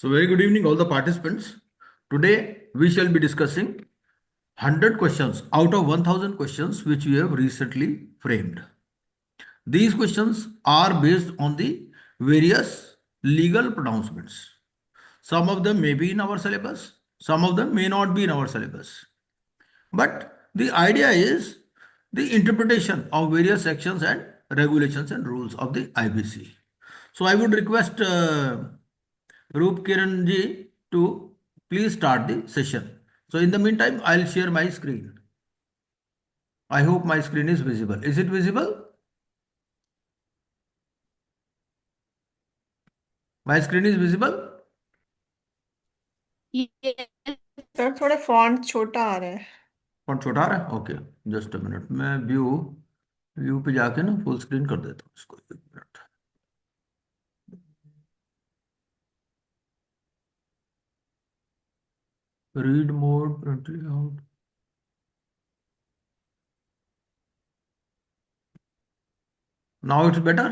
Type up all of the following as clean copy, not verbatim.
So very good evening all the participants. Today we shall be discussing 100 questions out of 1000 questions which we have recently framed. These questions are based on the various legal pronouncements. Some of them may be in our syllabus, some of them may not be in our syllabus. But the idea is the interpretation of various sections and regulations and rules of the IBC. So I would request Roop Kiran ji to please start the session. So in the meantime, I'll share my screen. I hope my screen is visible. Is it visible? My screen is visible? Sir थोड़ा font छोटा आ रहा है। Font छोटा आ रहा है? Okay, just a minute. मैं view view पे जाके ना फुल स्क्रीन कर देता हूँ इसको। एक minute. Read mode, print layout. Now it's better.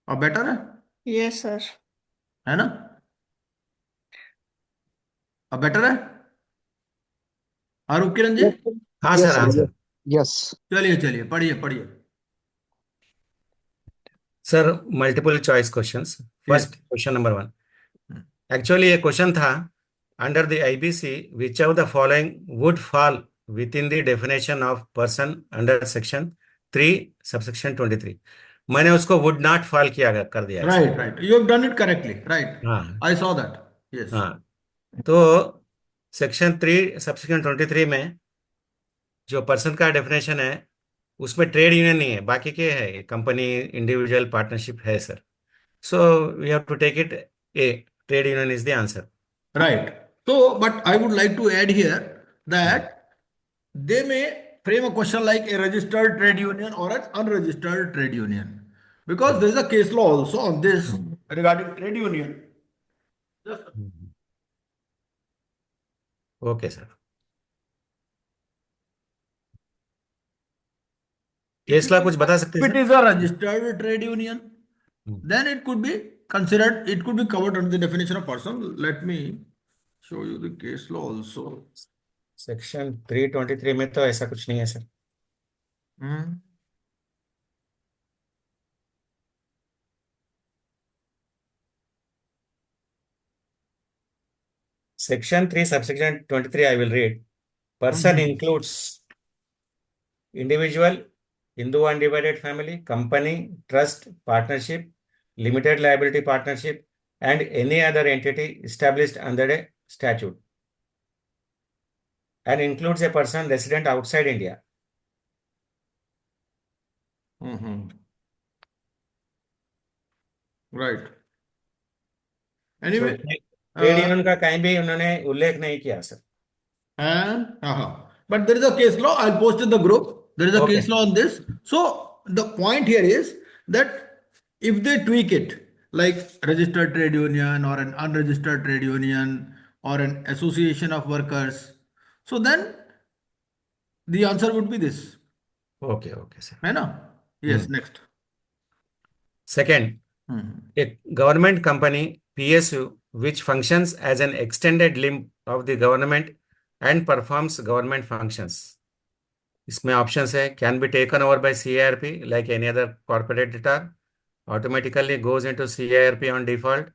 अब बेटर यस सर। है ना? अब बेटर है। हाँ रूप किरण जी, Yes, sir. हाँ Yes, सर, sir. हाँ Yes. सर। Yes. चलिए चलिए पढ़िए पढ़िए। Sir multiple choice questions. First question number 1। Actually ये क्वेश्चन था, under the IBC which of the following would fall with in the definition of person under section 3 subsection 23। मैंने उसको would not fall किया कर दिया है sir. Right right, you have done it correctly. Right, हाँ I saw that. Yes. हाँ। तो section 3 subsection 23 में जो पर्सन का डेफिनेशन है उसमें ट्रेड यूनियन नहीं है, बाकी के है कंपनी, इंडिविजुअल, पार्टनरशिप है sir. So we have to take it A. Trade union is the answer. Right. So, but I would like to add here Hmm. that they may frame a question like a registered trade union or an unregistered trade union. Because there is a case law also on this regarding trade union. Just Mhm. Okay, sir. if case law कुछ बता सकते हैं it sir? is a registered trade union, Hmm. then it could be considered, it could be covered under the definition of person. Let me show you the case law also. Section 323 में तो ऐसा कुछ नहीं है sir. Hmm. Section 3 subsection 23 I will read. Person includes individual, Hindu undivided family, company, trust, partnership, limited liability partnership, and any other entity established under a statute, and includes a person resident outside India. Right. So Anyway, trade union का कहीं भी उन्होंने उल्लेख नहीं किया sir. and but there is a case law. I'll post in the group. There is a okay case law on this. So the point here is that if they tweak it like registered trade union or an unregistered trade union or an association of workers, so then the answer would be this. Okay okay sir. है ना? Yes, next. Second, a government company PSU which functions as an extended limb of the government and performs government functions. इसमें options है can be taken over by CIRP like any other corporate debtor, automatically goes into CIRP on default,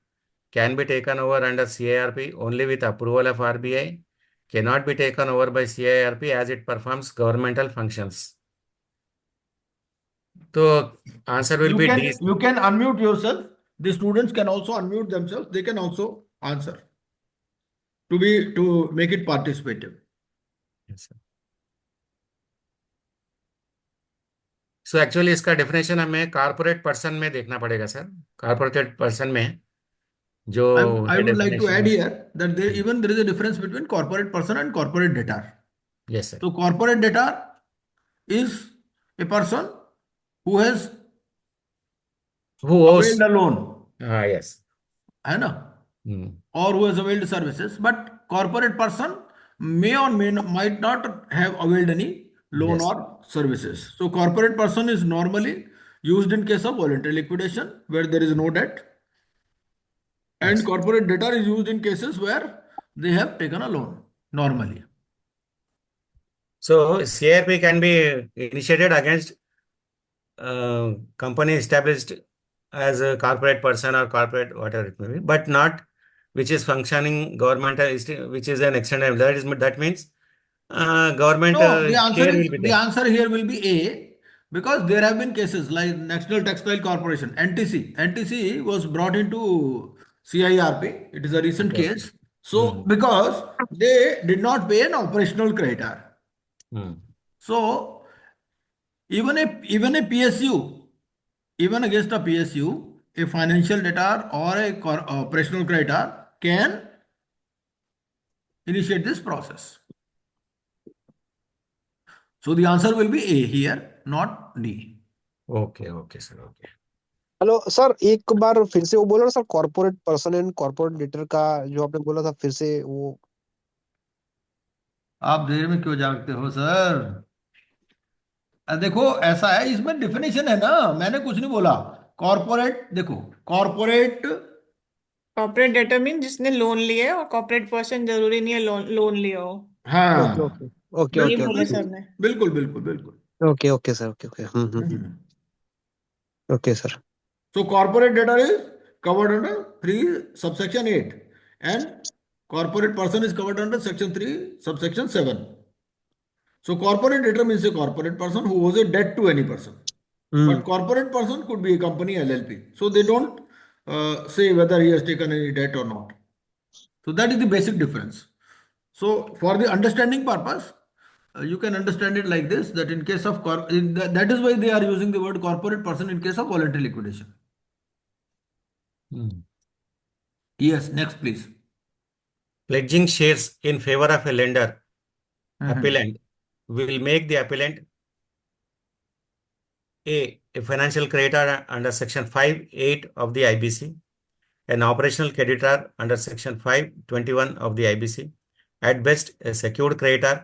can be taken over under CIRP only with approval of RBI, cannot be taken over by CIRP as it performs governmental functions. तो answer will B D. You can unmute yourself. The students can also unmute themselves. They can also answer to make it participative. So actually इसका definition हमें corporate person में देखना पड़ेगा sir. Corporate person में जो I would like to definition add है। here that there is a difference between corporate person and corporate debtor. Yes sir. So corporate debtor is a person who has who ओस। availed a loan, हाँ yes. है ना? Or who has availed services. But corporate person may or might not have availed any loan yes. or services. So corporate person is normally used in case of voluntary liquidation where there is no debt. And Yes. corporate debtor is used in cases where they have taken a loan normally. So CIRP can be initiated against company established as a corporate person or corporate whatever it may be, but not which is functioning government, which is an extended. That means government No, share will be the there. answer here will be A, because there have been cases like National Textile Corporation, NTC. NTC was brought into CIRP. It is a recent Okay. case. So Hmm. because they did not pay an operational creditor. Hmm. So even a PSU, even against a PSU, a financial debtor or a operational creditor can initiate this process. So the answer will be A here, not D. Okay, okay, sir. Okay. Hello sir, एक बार फिर से वो बोलो ना sir, corporate person and corporate debtor का जो आपने बोला था, फिर से वो। आप देर में क्यों जागते हो सर? देखो ऐसा है, इसमें डिफिनेशन है ना, मैंने कुछ नहीं बोला। कॉर्पोरेट देखो, कॉर्पोरेट। कॉर्पोरेट डेटर मीन जिसने लोन लिया है, और कॉर्पोरेट पर्सन जरूरी नहीं है लोन लोन लिया हो। ओके हाँ, ओके ओके ये ओके बिल्कुल बोला ओके सर बिल्कुल ने। बिल्कुल बिल्कुल बिल्कुल। Okay okay sir, okay okay hmm. Okay sir. So corporate debtor is covered under 3 subsection 8, and corporate person is covered under section 3 subsection 7. So corporate debtor means a corporate person who owes a debt to any person. But corporate person could be a company LLP. So they don't say whether he has taken any debt or not. So that is the basic difference. So for the understanding purpose, you can understand it like this, that in case of that is why they are using the word corporate person in case of voluntary liquidation. Hmm. Yes, next please. Pledging shares in favor of a lender, Mhm. appellant, will make the appellant a financial creditor under section 5(8) of the IBC, an operational creditor under section 5(21) of the IBC, at best a secured creditor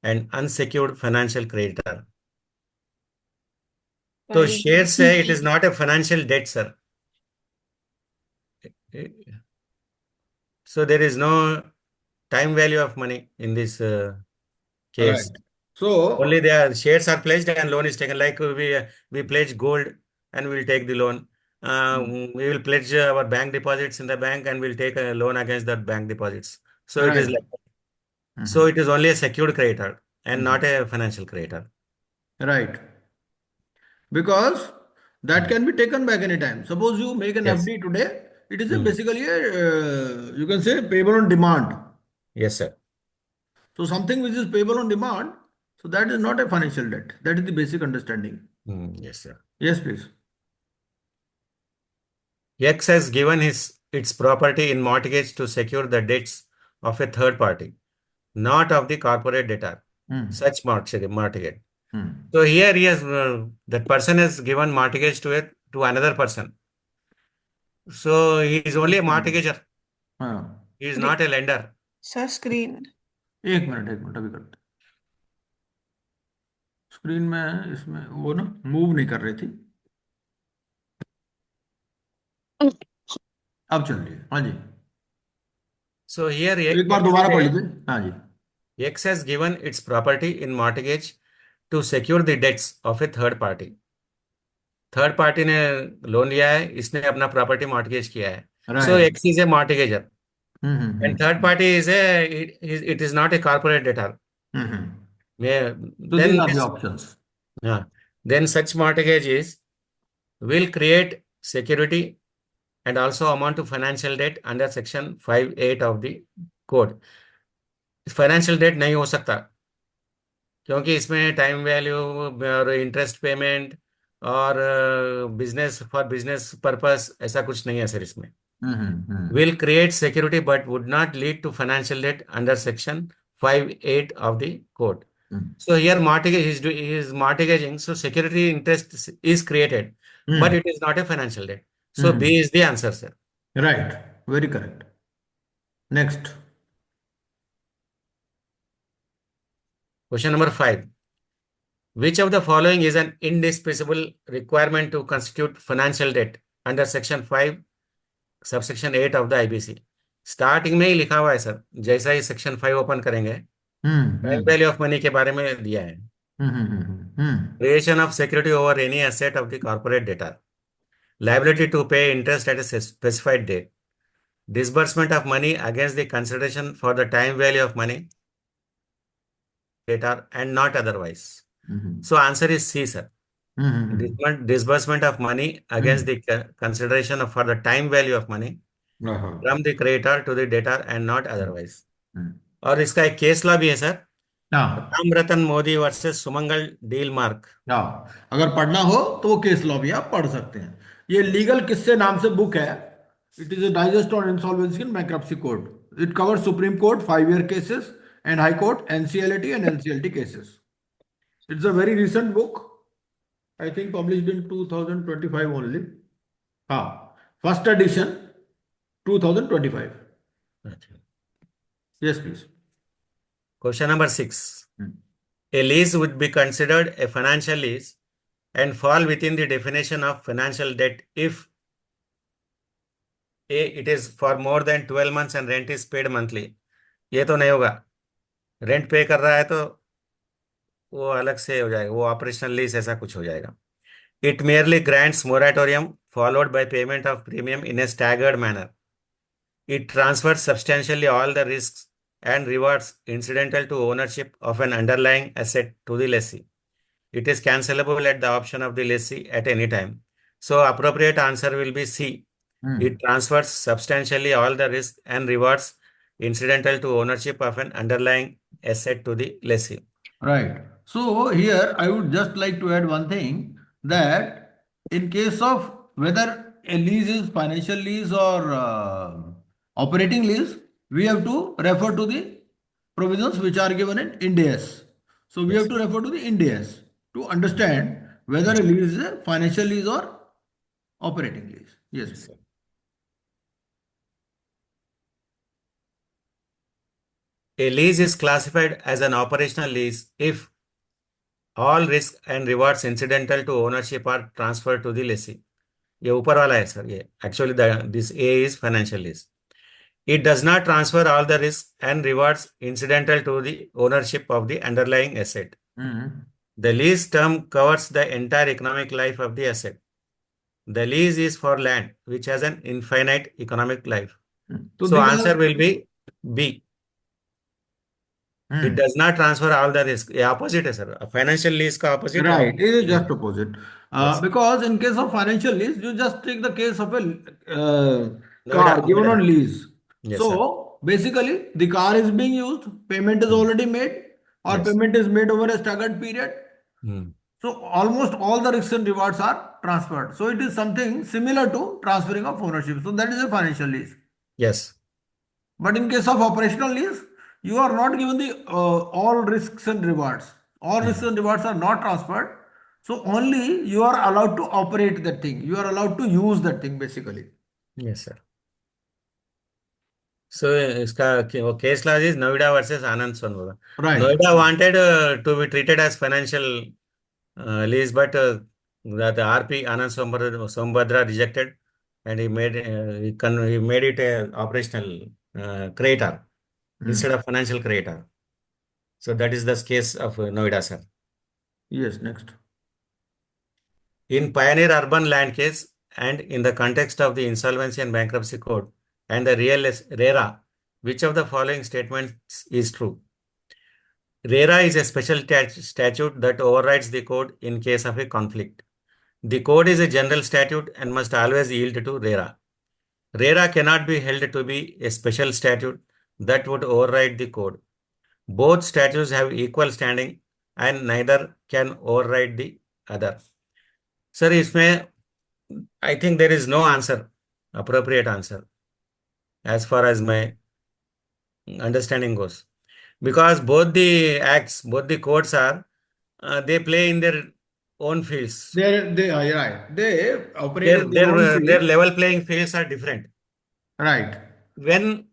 and unsecured financial creditor. So Right. shares say it is not a financial debt, sir. So there is no time value of money in this Right. case. So, Only their shares are pledged and loan is taken. Like we pledge gold and we'll take the loan. We will pledge our bank deposits in the bank and we'll take a loan against that bank deposits. So it is right. like, so Mhm. it is only a secured creditor and not Mhm. a financial creditor. Right. Because that Hmm. can be taken back anytime. Suppose you make an Yes. FD today, it is a Hmm. basically a, you can say payable on demand. Yes, sir. So something which is payable on demand, so that is not a financial debt. That is the basic understanding. Hmm. Yes, sir. Yes, please. X has given its property in mortgage to secure the debts of a third party, not of the corporate debtor. Hmm. Such mortgage. Hmm. So here he has that person has given mortgage to another person. So he is only a mortgager. हाँ, He is not a lender. Sir screen. एक minute अभी करते। Screen में इसमें वो ना move नहीं कर रही थी, अब चल रही है। हाँ जी, So here एक बार दोबारा पढ़ लीजिए। हाँ जी। X has given its property in mortgage to secure the debts of a third party. Third party ने लोन लिया है, इसने अपना प्रॉपर्टी मॉर्टगेज किया है. So right. X is a mortgagor and third hmm. party it is not a corporate debtor. So these Then are the this, options. then such mortgages will create security and also amount to financial debt under section 5(8) of the code. Financial debt नहीं हो सकता क्योंकि इसमें time value और interest payment और business purpose ऐसा कुछ नहीं है सर इसमें. हम्म। Will create security but would not lead to financial debt under section 5(8) of the code. So here mortgage he is mortgaging, so security interest is created, but it is not a financial debt. So B is the answer, sir. Right, very correct. Next. Question number 5. Which of the following is an indispensable requirement to constitute financial debt under section 5 subsection 8 of the IBC. Starting में ही लिखा हुआ है sir, जैसा ही section 5 open करेंगे, time value of money के बारे में दिया है। Creation of security over any asset of the corporate debtor, liability to pay interest at a specified date, disbursement of money against the consideration for the time value of money data and not otherwise. So answer is C, sir. Disbursement of money against the consideration for the time value of money from the creditor to the debtor and not otherwise. और इसका एक case law भी है sir, Ram रतन Modi versus सुमंगल deal mark. अगर पढ़ना हो तो वो केस लॉ भी आप पढ़ सकते हैं। ये लीगल किस्से नाम से बुक है। It is a digest on Insolvency and Bankruptcy Code. It covers Supreme Court 5 year cases and High Court NCLT and NCLT cases. It's a very recent book, I think published in 2025 only. हाँ, first edition 2025। Yes please. Question number 6. A lease would be considered a financial lease and fall within the definition of financial debt if A, it is for more than 12 months and rent is paid monthly. ये तो नहीं होगा, rent पे कर रहा है तो वो अलग से हो जाएगा, वो ऑपरेशनल लीज ऐसा कुछ हो जाएगा। It merely grants moratorium followed by payment of premium in a staggered manner. It transfers substantially all the risks and rewards incidental to ownership of an underlying asset to the lessee. It is cancelable at the option of the lessee at any time. So appropriate answer will be C. It transfers substantially all the risks and rewards incidental to ownership of an underlying asset to the lessee. Right. So here I would just like to add one thing, that in case of whether a lease is financial lease or operating lease, we have to refer to the provisions which are given in Ind AS. So we have to refer to the Ind AS to understand whether a lease is a financial lease or operating lease. Yes. A lease is classified as an operational lease if all risks and rewards incidental to ownership are transferred to the lessee. ये ऊपर वाला है sir, ये actually this A is financial lease. It does not transfer all the risks and rewards incidental to the ownership of the underlying asset. The lease term covers the entire economic life of the asset. The lease is for land which has an infinite economic life. So answer will be B. It does not transfer all the risk. ये opposite है sir. Financial lease का opposite. Right, it is just opposite. Because in case of financial lease, you just take the case of a car given on lease. Yes, so basically, the car is being used, payment is already made, or payment is made over a staggered period. So almost all the risks and rewards are transferred. So it is something similar to transferring of ownership. So that is a financial lease. Yes. But in case of operational lease, you are not given the all risks and rewards. All risks and rewards are not transferred. So only you are allowed to operate that thing. You are allowed to use that thing basically. Yes, sir. So इसका case law is Noida versus Anand Sonwara. Right. Noida wanted to be treated as financial lease, but the RP Anand Sombhadra rejected, and he made it a operational creditor instead of financial creditor. So that is the case of Noida, sir. Yes, next. In Pioneer Urban Land case and in the context of the Insolvency and Bankruptcy Code and the RERA, which of the following statements is true? RERA is a special statute that overrides the code in case of a conflict. The code is a general statute and must always yield to RERA. RERA cannot be held to be a special statute that would override the code. Both statutes have equal standing and neither can override the other. Sir, इसमें I think there is no answer, appropriate answer, as far as my understanding goes. Because both the acts, both the codes are, they play in their own fields. They are right. They operate in their own Their field. level playing fields are different. Right. When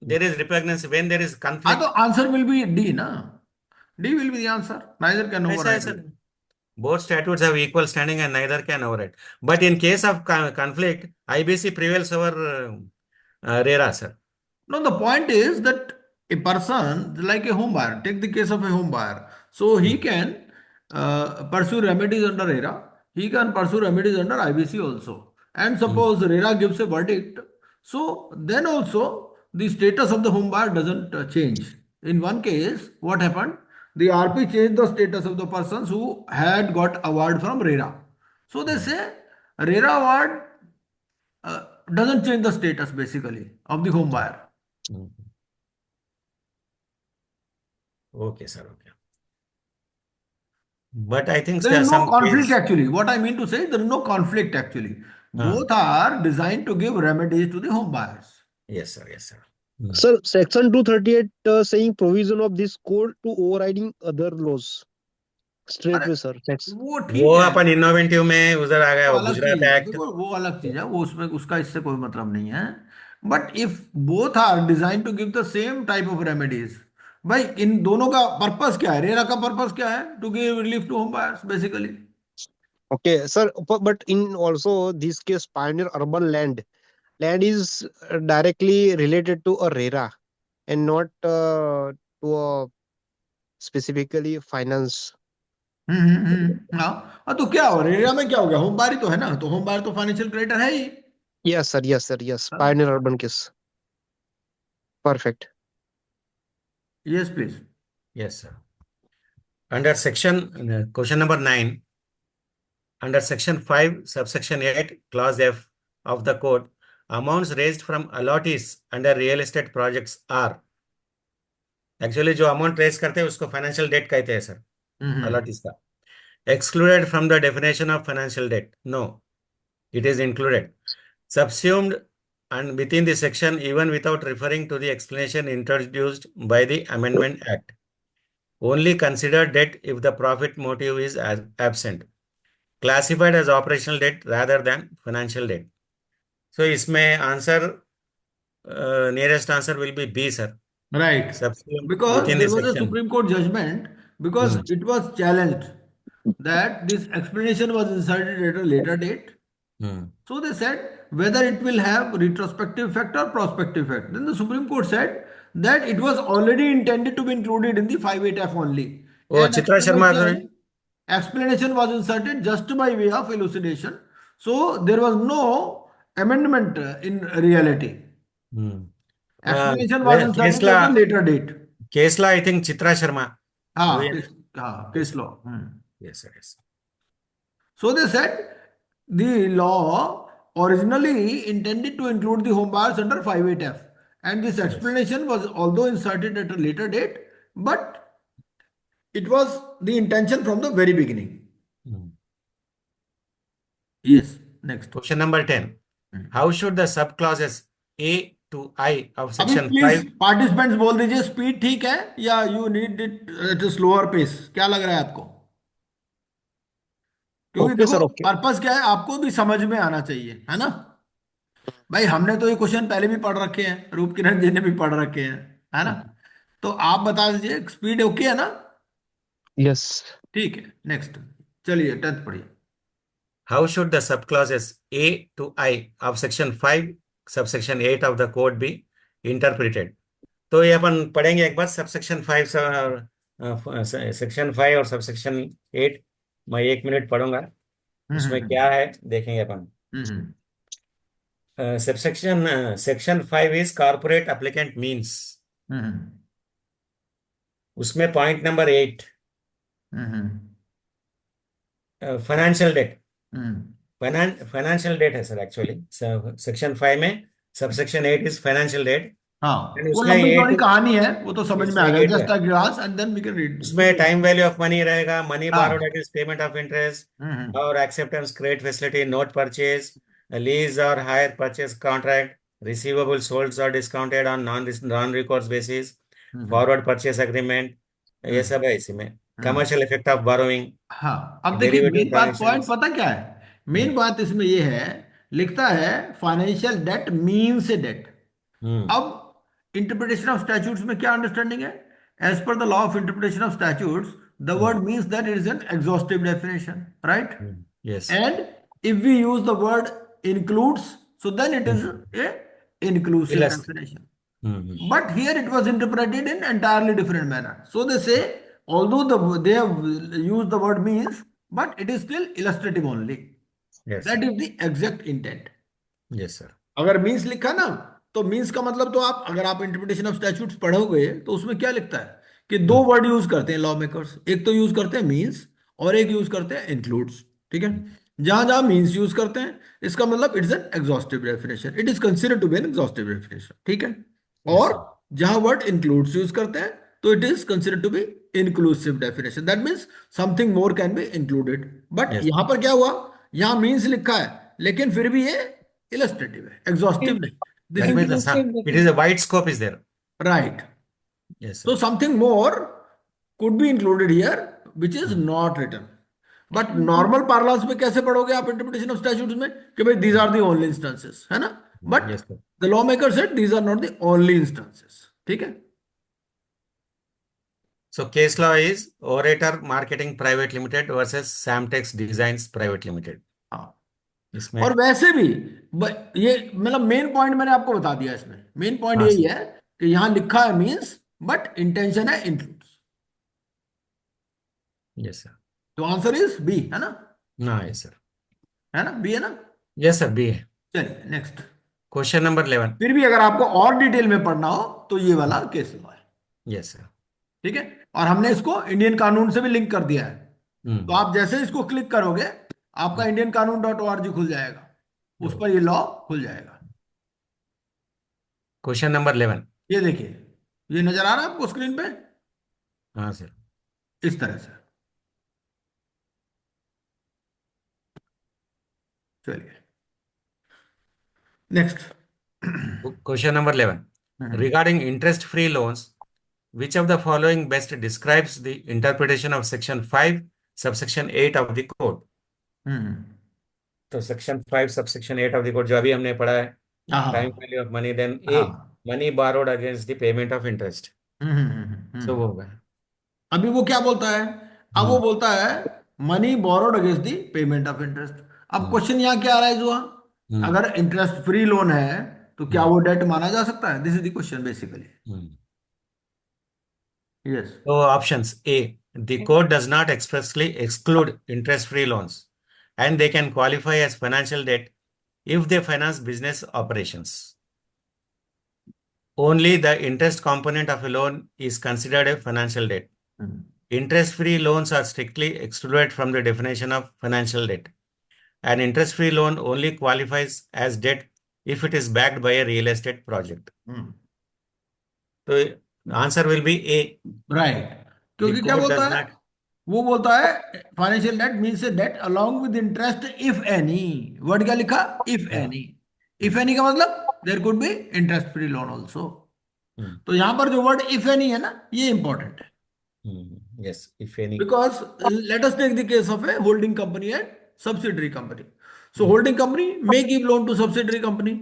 there is repugnancy, when there is conflict. The answer will be D, na? D will be the answer. Neither can override. Both statutes have equal standing and neither can override. But in case of conflict, IBC prevails over RERA, sir. No, the point is that a person, like a home buyer, take the case of a home buyer. So he Hmm. can pursue remedies under RERA. He can pursue remedies under IBC also. And Hmm. suppose RERA gives a verdict, so then also the status of the home buyer doesn't change. In one case, what happened? The RP changed the status of the persons who had got award from RERA. So they Hmm. say RERA award uh, doesn't change the status basically of the home buyer. Hmm. Okay, sir. Okay. But I think There there is are no some conflict case. actually. What I mean to say, there is no conflict actually. Uh, Both are designed to give remedies to the home buyers. yes, sir. Yes, sir. Hmm. Sir, section 238 saying provision of this code to overriding other laws. अरे Straight way, sir. That's वो वो ठीक है, अपन innovative में उधर आ गया, वो वो अलग चीज गुजरात है, एक्ट। देखो वो अलग चीज है, वो उसमें उसका इससे कोई मतलब नहीं है. But if both are design to give the same type of remedies, भाई इन दोनों का पर्पस क्या है? रेरा का पर्पस क्या है? To give relief to home buyers basically. okay, sir. But in also this case, pioneer urban land is directly related to a RERA and not to a specifically finance. हाँ हाँ, तो क्या हो RERA में क्या हो गया? होम बायर ही तो है ना, तो होम बायर तो फाइनेंशियल क्रेडिटर है ही. Yes, sir. Yes, sir. Yes. हाँ, Pioneer urban case. Perfect. Yes please. Yes, sir. Under question number 9, under section 5, subsection 8, clause F of the code, amounts raised from allottees under real estate projects are. Actually, जो amount raise करते हैं उसको financial debt कहते हैं sir, allottees का. Excluded from the definition of financial debt. No, it is included. Subsumed and within the section even without referring to the explanation introduced by the Amendment Act. Only consider debt if the profit motive is absent. Classified as operational debt rather than financial debt. So इसमें answer nearest answer will be B, sir. Right. Subsumed Because within the there was a section. Supreme Court judgment, because Hmm. it was challenged that this explanation was inserted at a later date. Hmm. So they said whether it will have retrospective effect or prospective effect. Then the Supreme Court said that it was already intended to be included in the 58F only. वो And Chitra Sharma तो नहीं? explanation was inserted just by way of elucidation. So there was no amendment in reality. Hmm. Explanation was inserted at a later date. Kesla I think Chitra Sharma. हाँ, वही है? हाँ, case law. Yes, sir. Yes. So they said the law originally intended to include the home buyers under 58F, and this Yes. explanation was although inserted at a later date, but it was the intention from the very beginning. Hmm. Yes, next. Question number 10. How should the subclauses A to I of अभी section please 5? Participants बोल दीजिए speed ठीक है या you need it at slower pace, क्या लग रहा है आपको? क्योंकि Okay, देखो sir. Okay. पर्पस क्या है, आपको भी समझ में आना चाहिए, है ना भाई? हमने तो ये क्वेश्चन पहले भी पढ़ रखे हैं, रूप किरण जी ने भी पढ़ रखे हैं, है ना? तो आप बता दीजिए स्पीड ओके है ना? Yes. ठीक है, नेक्स्ट. चलिए 10th पढ़िए. How should the subclauses A to I of section 5, subsection 8 of the code be interpreted? तो ये अपन पढ़ेंगे एक बार सबसेक्शन 5 और सेक्शन 5 और सबसेक्शन 8. मैं 1 मिनट पढ़ूंगा, उसमें क्या है देखेंगे अपन. Section 5 is corporate applicant means. उसमें point number 8, financial debt. Financial debt है सर एक्चुअली सेक्शन 5 में. Subsection 8 is financial debt. हाँ, एंड वो उसमें लंबी ए चौड़ी टू, कहानी है, वो तो समझ में आ गया. A just a glass and then we can read. उसमें टाइम वैल्यू ऑफ मनी रहेगा, मनी बारोड हाँ. अगेंस्ट पेमेंट ऑफ इंटरेस्ट और acceptance credit facility, note purchase, lease और hire purchase contract, receivables sold और discounted on non recourse basis, forward purchase agreement, ये सब है इसी में. कमर्शियल इफेक्ट ऑफ बोरोइंग, हाँ, अब देखिए डेरिवेटिव मेन बात, पॉइंट ट्रांजैक्शंस. पता क्या है? मेन बात इसमें ये है, लिखता है financial debt means a debt. अब इंटरप्रिटेशन ऑफ स्टैट्यूट्स में क्या अंडरस्टैंडिंग है? As per the law of interpretation of statutes, the word means that it is an exhaustive definition, right? Yes. And if we use the word includes, so then it is a inclusive Illust- definition. Mhm. But here it was interpreted in entirely different manner. So they say, although they have used the word means, but it is still illustrative only. Yes, That sir. is the exact intent. Yes, sir. अगर means लिखा ना, तो means का मतलब, तो आप अगर आप इंटरप्रिटेशन ऑफ स्टैट्यूट्स पढ़ोगे तो उसमें क्या लिखता है कि दो वर्ड यूज करते हैं लॉ मेकर्स, एक तो यूज करते हैं मीन्स और एक यूज करते हैं इंक्लूड्स, ठीक है। जहां जहां मीन्स यूज करते हैं, इसका मतलब it's an exhaustive definition, it is considered to be an exhaustive definition, ठीक है। Yes, और sir. जहां वर्ड इंक्लूड्स यूज करते हैं, तो it is considered to be inclusive definition, that means something more can be included. But Yes. यहां पर क्या हुआ, यहां मीन्स लिखा है, लेकिन फिर भी ये illustrative है, exhaustive नहीं। This That is means it is a wide scope is there. right. Yes, So sir. something more could be included here, which is not written. But normal parlance में कैसे पढ़ोगे आप interpretation of statutes में कि भाई these are the only instances, है ना? But Yes, sir. the lawmaker said these are not the only instances, ठीक है? So case law is Orator Marketing Private Limited versus Samtex Designs Private Limited. हाँ। इसमें और वैसे भी ये मतलब मेन पॉइंट मैंने आपको बता दिया, इसमें मेन पॉइंट हाँ यही सर। है कि यहां लिखा है मीन्स बट इंटेंशन है इंक्लूड्स। Yes, sir. तो आंसर इज बी, है ना? No, yes, sir. है ना, बी है ना? Yes, sir. B. चलिए नेक्स्ट। Question number 11. फिर भी अगर आपको और डिटेल में पढ़ना हो तो ये वाला केस लॉ है, Yes, sir. ठीक है। और हमने इसको इंडियन कानून से भी लिंक कर दिया है, तो आप जैसे इसको क्लिक करोगे आपका इंडियन कानून .org खुल जाएगा, उस पर ये लॉ खुल जाएगा। Question number 11. ये देखिए, ये नजर आ रहा है आपको स्क्रीन पे, हाँ सर। इस तरह से। चलिए next. Question number 11. Regarding interest-free loans, which of the following best describes the interpretation of Section 5, subsection 8 of the code? तो Section 5, subsection 8 of the code जो अभी हमने पढ़ा है, time value of money, then A, money borrowed against the payment of interest. So वो होगा। अभी वो क्या बोलता है, अब वो बोलता है money borrowed against the payment of interest. अब क्वेश्चन यहाँ क्या आ रहा है जुआ, अगर इंटरेस्ट फ्री लोन है तो क्या वो डेट माना जा सकता है? This is the question basically. Yes. So options A, the code does not expressly exclude interest-free loans, and they can qualify as financial debt if they finance business operations. Only the interest component of a loan is considered a financial debt. Interest-free loans are strictly excluded from the definition of financial debt. An interest-free loan only qualifies as debt if it is backed by a real estate project. So answer will be A. Right, क्योंकि क्या बोलता है, वो बोलता है financial debt means a debt along with interest if any. Word क्या लिखा? If any. If any का मतलब there could be interest free loan also. तो यहां पर जो वर्ड इफ एनी है ना, ये इंपॉर्टेंट है। Yes, if any. Because let us take the case of a holding company and subsidiary company. So holding company may give loan to subsidiary company,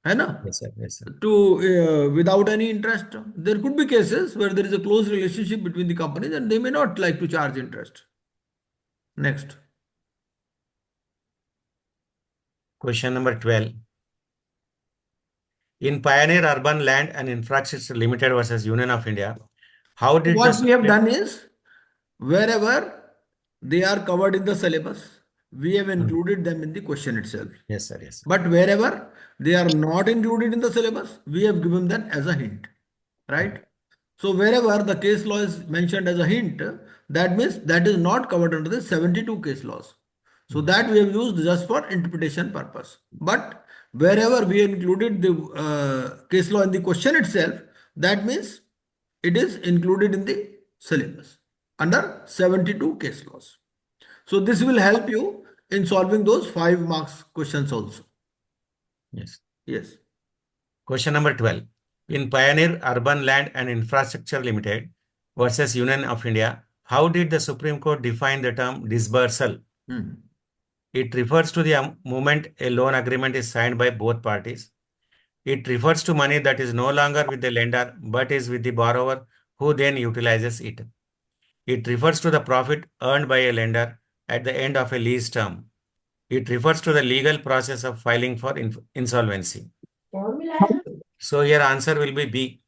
है ना? Yes, sir. Yes, sir. To without any interest. There could be cases where there is a close relationship between the companies and they may not like to charge interest. Next. Question number 12. In Pioneer Urban Land and Infrastructure Limited versus Union of India, how did What the we have done is, wherever they are covered in the syllabus, we have included them in the question itself. Yes, sir. Yes, sir. But wherever they are not included in the syllabus, we have given them as a hint, right? So wherever the case law is mentioned as a hint, that means that is not covered under the 72 case laws. So that we have used just for interpretation purpose. But wherever we included the case law in the question itself, that means it is included in the syllabus under 72 case laws. So this will help you in solving those 5 marks questions also. Yes. Yes. Question number 12. In Pioneer Urban Land and Infrastructure Limited versus Union of India, how did the Supreme Court define the term disbursal? It refers to the moment a loan agreement is signed by both parties. It refers to money that is no longer with the lender but is with the borrower who then utilizes it. It refers to the profit earned by a lender at the end of a lease term. It refers to the legal process of filing for insolvency. So here answer will be B.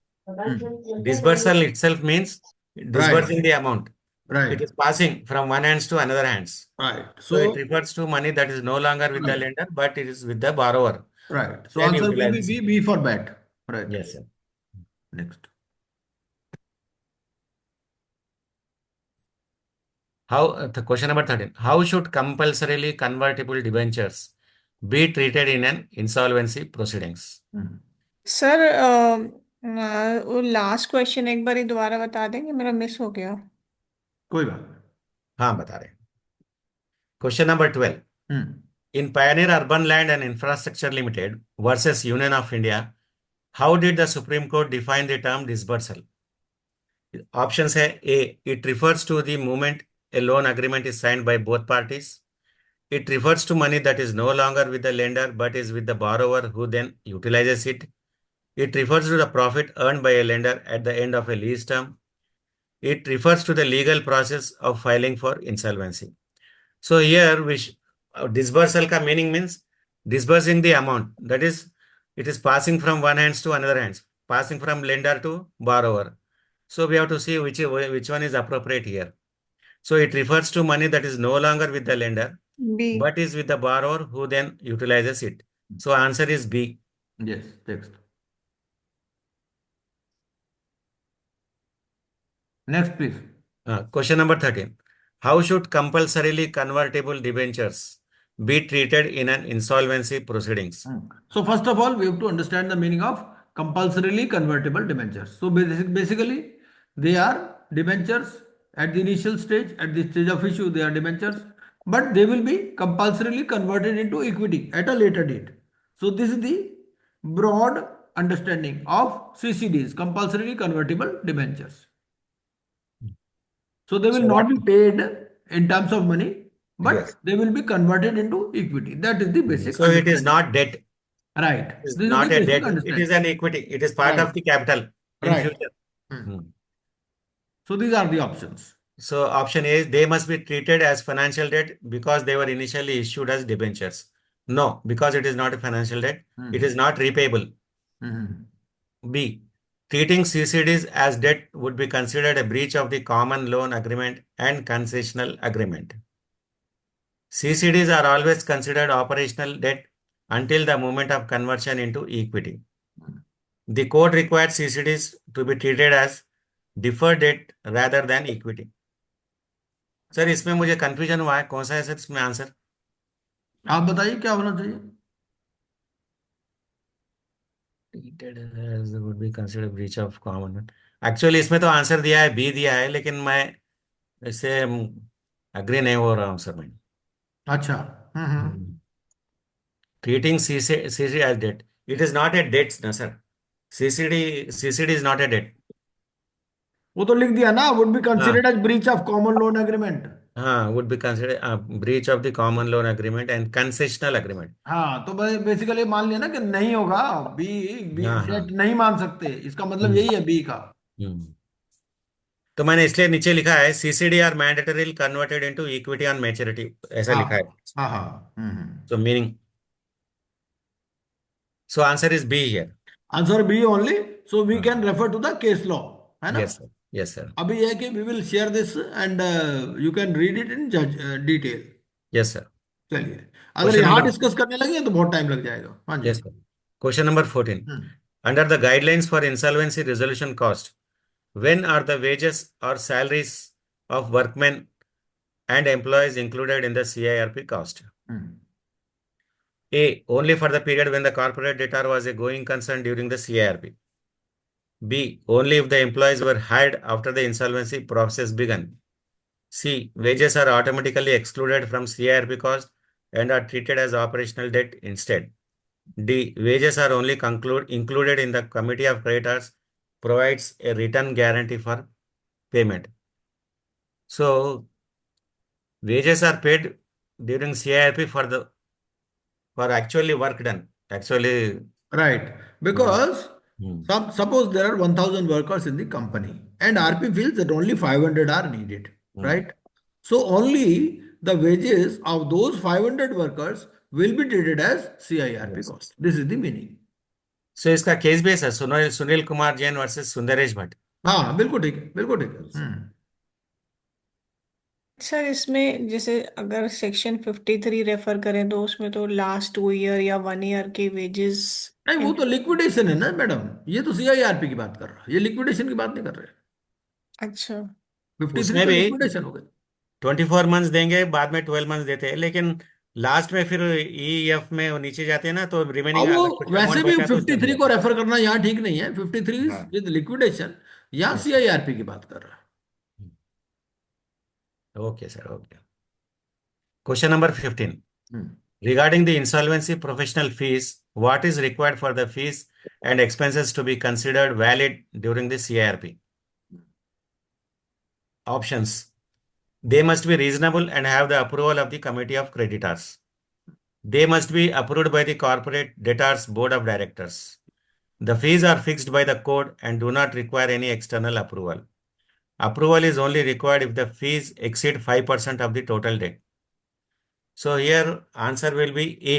Disbursal itself means disbursing the amount. It Right. is passing from one hands to another hands. Right. So it So, refers to money that is no longer with the right. lender, but it is with the borrower. Right. So Then answer will be utilizes B, it. B for bat. Right. Yes, sir. Next. The question number 13. How should compulsorily convertible debentures be treated in an insolvency proceedings? Sir वो last question एक बार दोबारा बता देंगे, मेरा miss हो गया। कोई बात नहीं। हाँ, बता रहे हैं। Question number 12. In Pioneer Urban Land and Infrastructure Limited versus Union of India, how did the Supreme Court define the term disbursal? Options है A. It refers to the moment a loan agreement is signed by both parties. It refers to money that is no longer with the lender but is with the borrower who then utilizes it. It refers to the profit earned by a lender at the end of a lease term. It refers to the legal process of filing for insolvency. So here disbursal ka meaning means disbursing the amount. That is, it is passing from one hands to another hands, passing from lender to borrower. So we have to see which one is appropriate here. So it refers to money that is no longer with the lender, B. but is with the borrower who then utilizes it. So answer is B. Yes. Next. Next, please. Question number 13. How should compulsorily convertible debentures be treated in an insolvency proceedings? So first of all, we have to understand the meaning of compulsorily convertible debentures. So basically, they are debentures at the initial stage, at the stage of issue, they are debentures, but they will be compulsorily converted into equity at a later date. So this is the broad understanding of CCDs, compulsorily convertible debentures. So they will not be paid in terms of money, but Yes. they will be converted into equity. That is the basic So it is understanding. not debt. Right. It is This is not the a basic debt. It understanding. is an equity. It is part Right. of the capital in Right. future. Hmm. So these are the options. So option A is they must be treated as financial debt because they were initially issued as debentures. No, because it is not a financial debt. It is not repayable. B. Treating CCDs as debt would be considered a breach of the common loan agreement and concessional agreement. CCDs are always considered operational debt until the moment of conversion into equity. The code requires CCDs to be treated as deferred debt rather than equity. Sir इसमें मुझे confusion हुआ है, कौन सा है sir इसमें answer? आप बताइए क्या होना चाहिए? Treated as would be considered breach of common. Actually इसमें तो आंसर दिया है, बी दिया है, लेकिन मैं इससे अग्री नहीं हो रहा हूँ सर मैं. अच्छा. Treating CCD as debt. It is not a debt, ना sir. CCD is not a debt. वो तो लिख दिया ना, would be considered as breach of common loan agreement. हाँ, would be considered breach of the common loan agreement and concessional agreement. हाँ, तो basically मान लिया ना कि नहीं होगा, बी हाँ, डेट नहीं मान सकते, इसका मतलब यही है बी का. तो मैंने इसलिए नीचे लिखा है CCD are mandatory converted into equity on maturity, ऐसा लिखा है. हाँ हाँ. So meaning, so answer is B here. Answer B only. So we can refer to the case law, है ना? Yes sir, yes sir. अभी यह है कि we will share this and you can read it in detail. Yes sir. चलिए, अगर यहाँ discuss करने लगे तो बहुत टाइम लग जाएगा. हाँ जी. Yes sir. Question number 14. Under the guidelines for insolvency resolution cost, when are the wages or salaries of workmen and employees included in the CIRP cost? A. Only for the period when the corporate debtor was a going concern during the CIRP. B. Only if the employees were hired after the insolvency process began. C. Wages are automatically excluded from CIRP cost and are treated as operational debt instead. D. Wages are only included in the committee of creditors provides a written guarantee for payment. So wages are paid during CIRP for actually work done. Actually, right, because Suppose there are 1000 workers in the company and RP feels that only 500 are needed, right? So only the wages of those 500 workers will be treated as CIRP Yes. cost. This is the meaning. So इसका case base है Sunil Kumar Jain versus Sundaresh Bhatt. हाँ बिल्कुल ठीक है, बिल्कुल ठीक है. Sir इसमें जैसे अगर सेक्शन 53 रेफर करें तो उसमें तो लास्ट 2 ईयर या 1 ईयर के वेजेस. नहीं वो तो लिक्विडेशन है ना मैडम, ये तो CIRP की बात कर रहा है, ये लिक्विडेशन की बात नहीं कर रहे. अच्छा. 53 उसमें तो भी लिक्विडेशन हो गई. 24 मंथ्स देंगे, बाद में 12 मंथ्स देते हैं, लेकिन लास्ट में फिर EF में वो नीचे जाते हैं ना, तो रिमेनिंग अब वो अगर कुछ वैसे अमाउंट भी बचा तो उसमें 53 दिया को था. रेफर करना यहाँ ठीक नहीं है. 53 हाँ. विद लिक्विडेशन, यहाँ Yes. CIRP की बात कर रहा है. Okay, sir. Okay. Question number 15. Hmm. Regarding the insolvency professional fees, what is required for the fees and expenses to be considered valid during the CIRP? Options. They must be reasonable and have the approval of the committee of creditors. They must be approved by the corporate debtors board of directors. The fees are fixed by the code and do not require any external approval. Approval is only required if the fees exceed 5% of the total debt. So here answer will be A.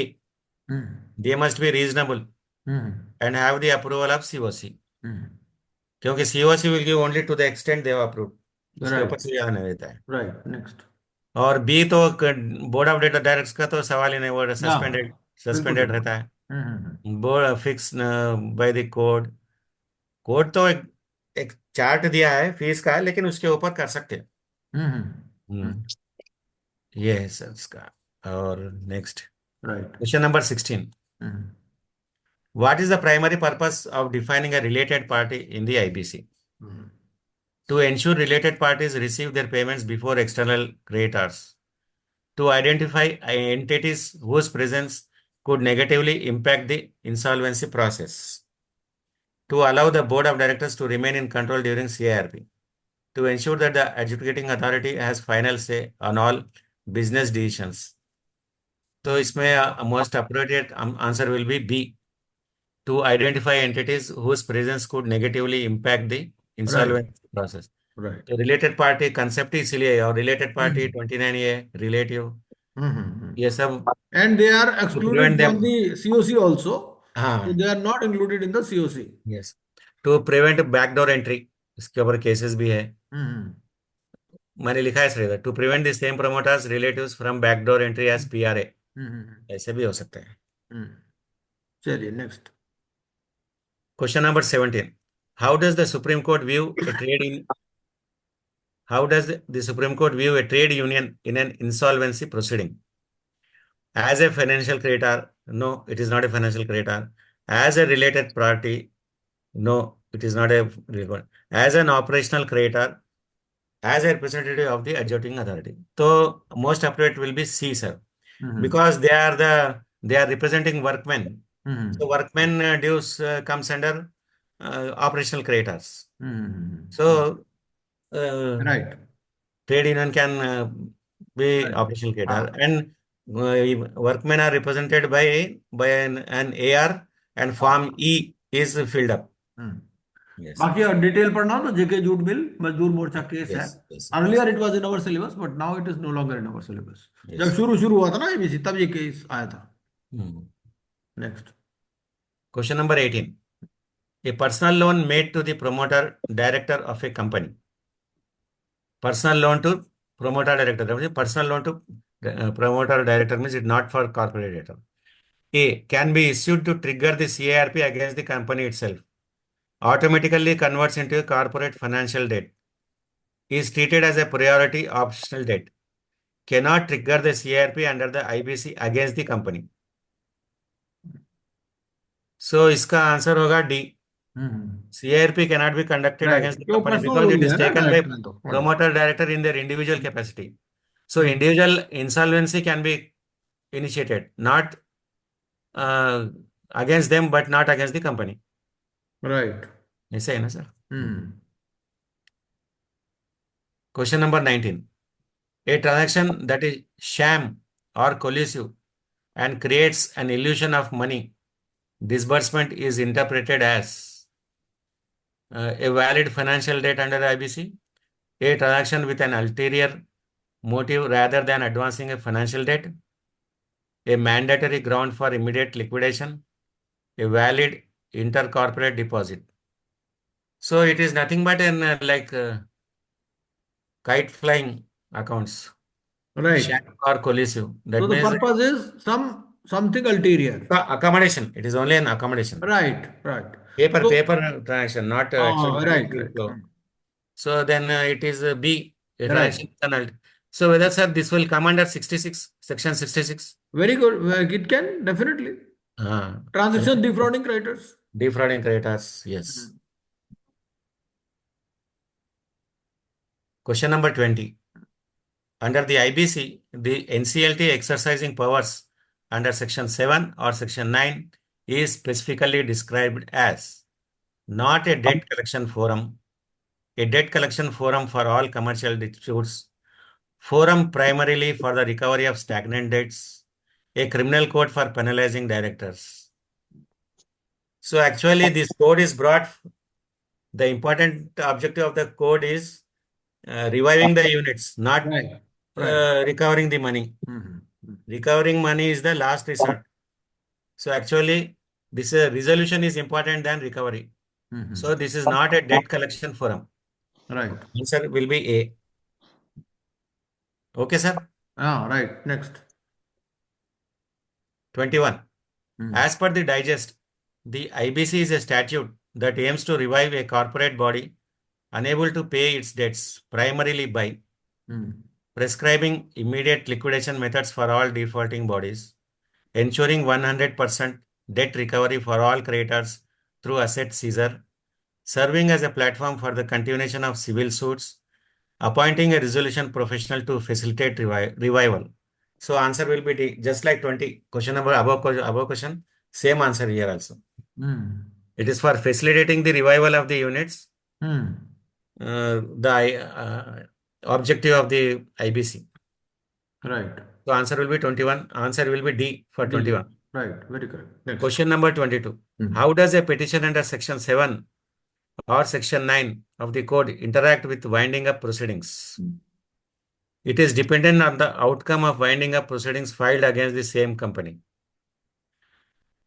Hmm. They must be reasonable hmm. and have the approval of COC. हम्म. क्योंकि COC will give only to the extent they have approved. उसके ऊपर right से ज्यादा नहीं देता है. Right. Next. और B तो बोर्ड ऑफ डायरेक्टर्स का तो सवाल ही नहीं, वो हाँ सस्पेंडेड बिल्कुल सस्पेंडेड ठीक. रहता है. Hmm. Board fix by the code. Code तो एक चार्ट दिया है फीस का, लेकिन उसके ऊपर कर सकते हैं. हम्म. ये है सर इसका. और next right. Question number 16. What is the primary purpose of defining a related party in the IBC? To ensure related parties receive their payments before external creditors. To identify entities whose presence could negatively impact the insolvency process. To allow the board of directors to remain in control during CIRP. To ensure that the adjudicating authority has final say on all business decisions. So इसमें most appropriate answer will be B. To identify entities whose presence could negatively impact the insolvency process. Right. तो related party concept ही इसीलिए है, और related party 29 ये relative ये सब And they are to excluded prevent from them. the COC also. So हाँ. they are not included in the COC. Yes. To prevent backdoor entry, इसके ऊपर केसेस भी है. मैंने लिखा है sir, to prevent the same promoters relatives from backdoor entry as PRA. ऐसे भी हो सकते हैं. चलिए next. Question number 17. How does the Supreme Court view a trade in How does the Supreme Court view a trade union in an insolvency proceeding? As a financial creditor? No, it is not a financial creditor. As a related party? No, it is not a related. As an operational creditor? As a representative of the adjudicating authority. So most appropriate will be C, sir, because they are representing workmen. So workmen dues comes under operational creditors. So Right. trade union can be Right. operational creditor, and workmen are represented by an AR, and form E is filled up. Yes. बाकी और detail पढ़ना हो तो जेके jute mill Mazdoor Morcha case है. Yes, yes, earlier it was in our syllabus but now it is no longer in our syllabus. Yes. जब शुरू हुआ था ना IBC तब ये केस आया था. Next. Question number 18. A personal loan made to the promoter director of a company. Personal loan to promoter director. Personal loan to promoter director means it's not for corporate director. A can be issued to trigger the CIRP against the company itself. Automatically converts into a corporate financial debt. Is treated as a priority optional debt. Cannot trigger the CIRP under the IBC against the company. So इसका answer होगा D. CIRP cannot be conducted against the company because it is taken by promoter director in their individual capacity. So individual insolvency can be initiated, not against them, but not against the company. Right. ऐसा है ना sir. Question number 19. A transaction that is sham or collusive and creates an illusion of money disbursement is interpreted as a valid financial debt under IBC, a transaction with an ulterior motive rather than advancing a financial debt, a mandatory ground for immediate liquidation, a valid intercorporate deposit. So it is nothing but an kite flying accounts, Right. sham or collusive. That So the means purpose is something ulterior. accommodation. It is only an accommodation. Right, right. Paper So, transaction, not actually right, free right. flow. So then it is B, a Right. transaction penalty. So whether, sir, this will come under 66, section 66? Very good. It can definitely. Transaction defrauding creditors. Defrauding creditors, yes. Question number 20. Under the IBC, the NCLT exercising powers under section 7 or section 9 is specifically described as not a debt collection forum, a debt collection forum for all commercial disputes, forum primarily for the recovery of stagnant debts, a criminal code for penalizing directors. So actually this code is brought, the important objective of the code is reviving the units, not Right, right. recovering the money. Recovering money is the last resort. So actually this resolution is important than recovery. So this is not a debt collection forum. Right. Answer will be A. Okay, sir. Right. Next. 21. As per the digest, the IBC is a statute that aims to revive a corporate body unable to pay its debts primarily by prescribing immediate liquidation methods for all defaulting bodies, ensuring 100% debt recovery for all creditors through asset seizure, serving as a platform for the continuation of civil suits, appointing a resolution professional to facilitate revival. So answer will be D, just like 20. Question number above question, same answer here also. It is for facilitating the revival of the units, the objective of the IBC. Right. So answer will be 21. Answer will be D for 21. Right. Very correct. Next. Question number 22. How does a petition under section 7 or section 9 of the code interact with winding up proceedings? It is dependent on the outcome of winding up proceedings filed against the same company.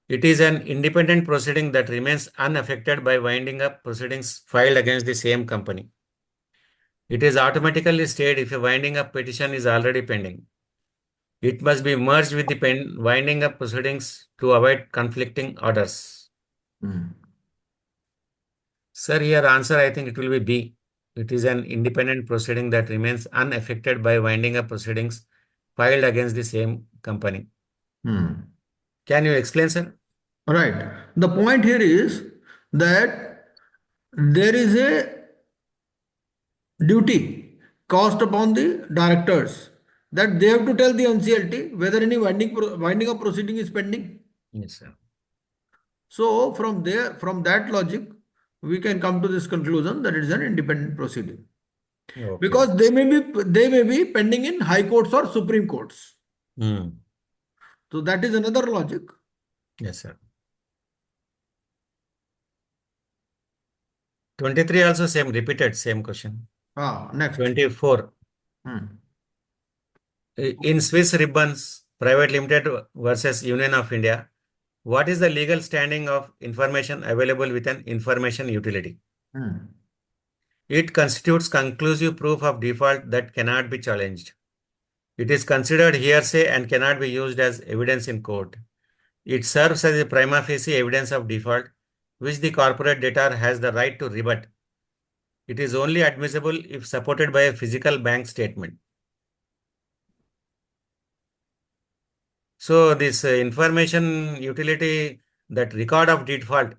It is an independent proceeding that remains unaffected by winding up proceedings filed against the same company. It is automatically stayed if a winding up petition is already pending. It must be merged with the winding up proceedings to avoid conflicting orders. Sir, here answer I think it will be B. It is an independent proceeding that remains unaffected by winding up proceedings filed against the same company. Can you explain, sir? Right. The point here is that there is a duty cast upon the directors that they have to tell the NCLT whether any winding up proceeding is pending. Yes, sir. So from that logic, we can come to this conclusion that it is an independent proceeding. Okay. Because they may be pending in high courts or supreme courts. So that is another logic. Yes, sir. 23 also same, repeated, same question. Next. 24. In Swiss Ribbons Private Limited versus Union of India, what is the legal standing of information available with an information utility? It constitutes conclusive proof of default that cannot be challenged. It is considered hearsay and cannot be used as evidence in court. It serves as a prima facie evidence of default, which the corporate debtor has the right to rebut. It is only admissible if supported by a physical bank statement. So this information utility, that record of default,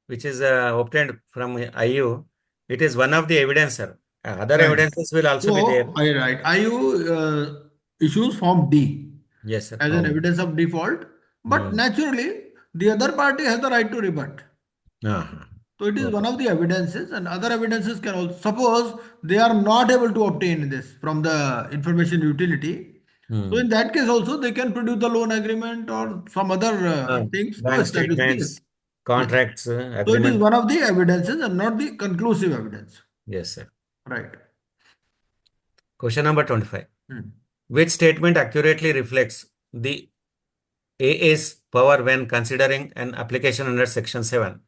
which is obtained from IU, it is one of the evidence, sir. Other Right. evidences will also be there. Right. IU issues Form D. Yes, sir. As an evidence of default, but naturally the other party has the right to rebut. So it is one of the evidences, and other evidences can also, suppose they are not able to obtain this from the information utility. So in that case also they can produce the loan agreement or some other things to Bank establish statements. contracts, So it is agreement. one of the evidences and not the conclusive evidence. Yes, sir. Right. Question number 25. Hmm. Which statement accurately reflects the AA's power when considering an application under Section 7?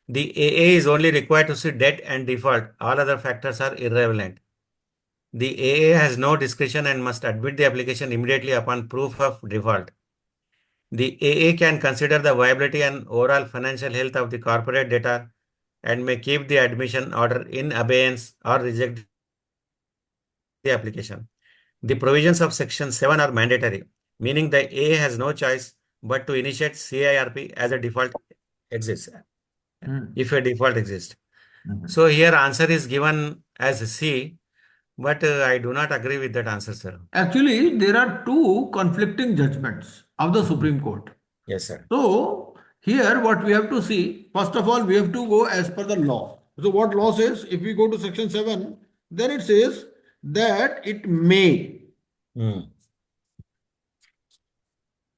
The AA is only required to see debt and default. All other factors are irrelevant. The AA has no discretion and must admit the application immediately upon proof of default. The AA can consider the viability and overall financial health of the corporate debtor and may keep the admission order in abeyance or reject the application. The provisions of Section 7 are mandatory, meaning the AA has no choice but to initiate CIRP as a default exists, if a default exists. So here answer is given as C, but I do not agree with that answer, sir. Actually, there are two conflicting judgments of the Supreme Court. Yes, sir. So here what we have to see, first of all, we have to go as per the law. So what law says? If we go to Section 7, then it says that it may. Hmm.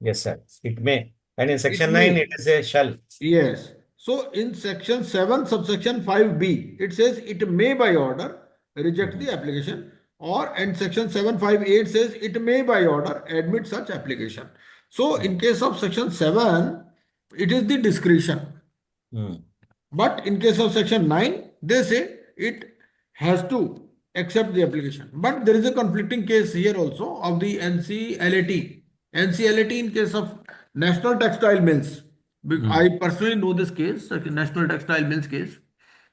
Yes, sir. It may. And in It Section 9, may. it is a shall. Yes. So in Section 7, subsection 5B, it says it may by order reject the application, or in Section 758 says it may by order admit such application. So in case of Section 7, it is the discretion. Hmm. But in case of Section 9, they say it has to accept the application. But there is a conflicting case here also of the NCLAT. NCLAT in case of National Textile Mills. I personally know this case, like National Textile Mills case,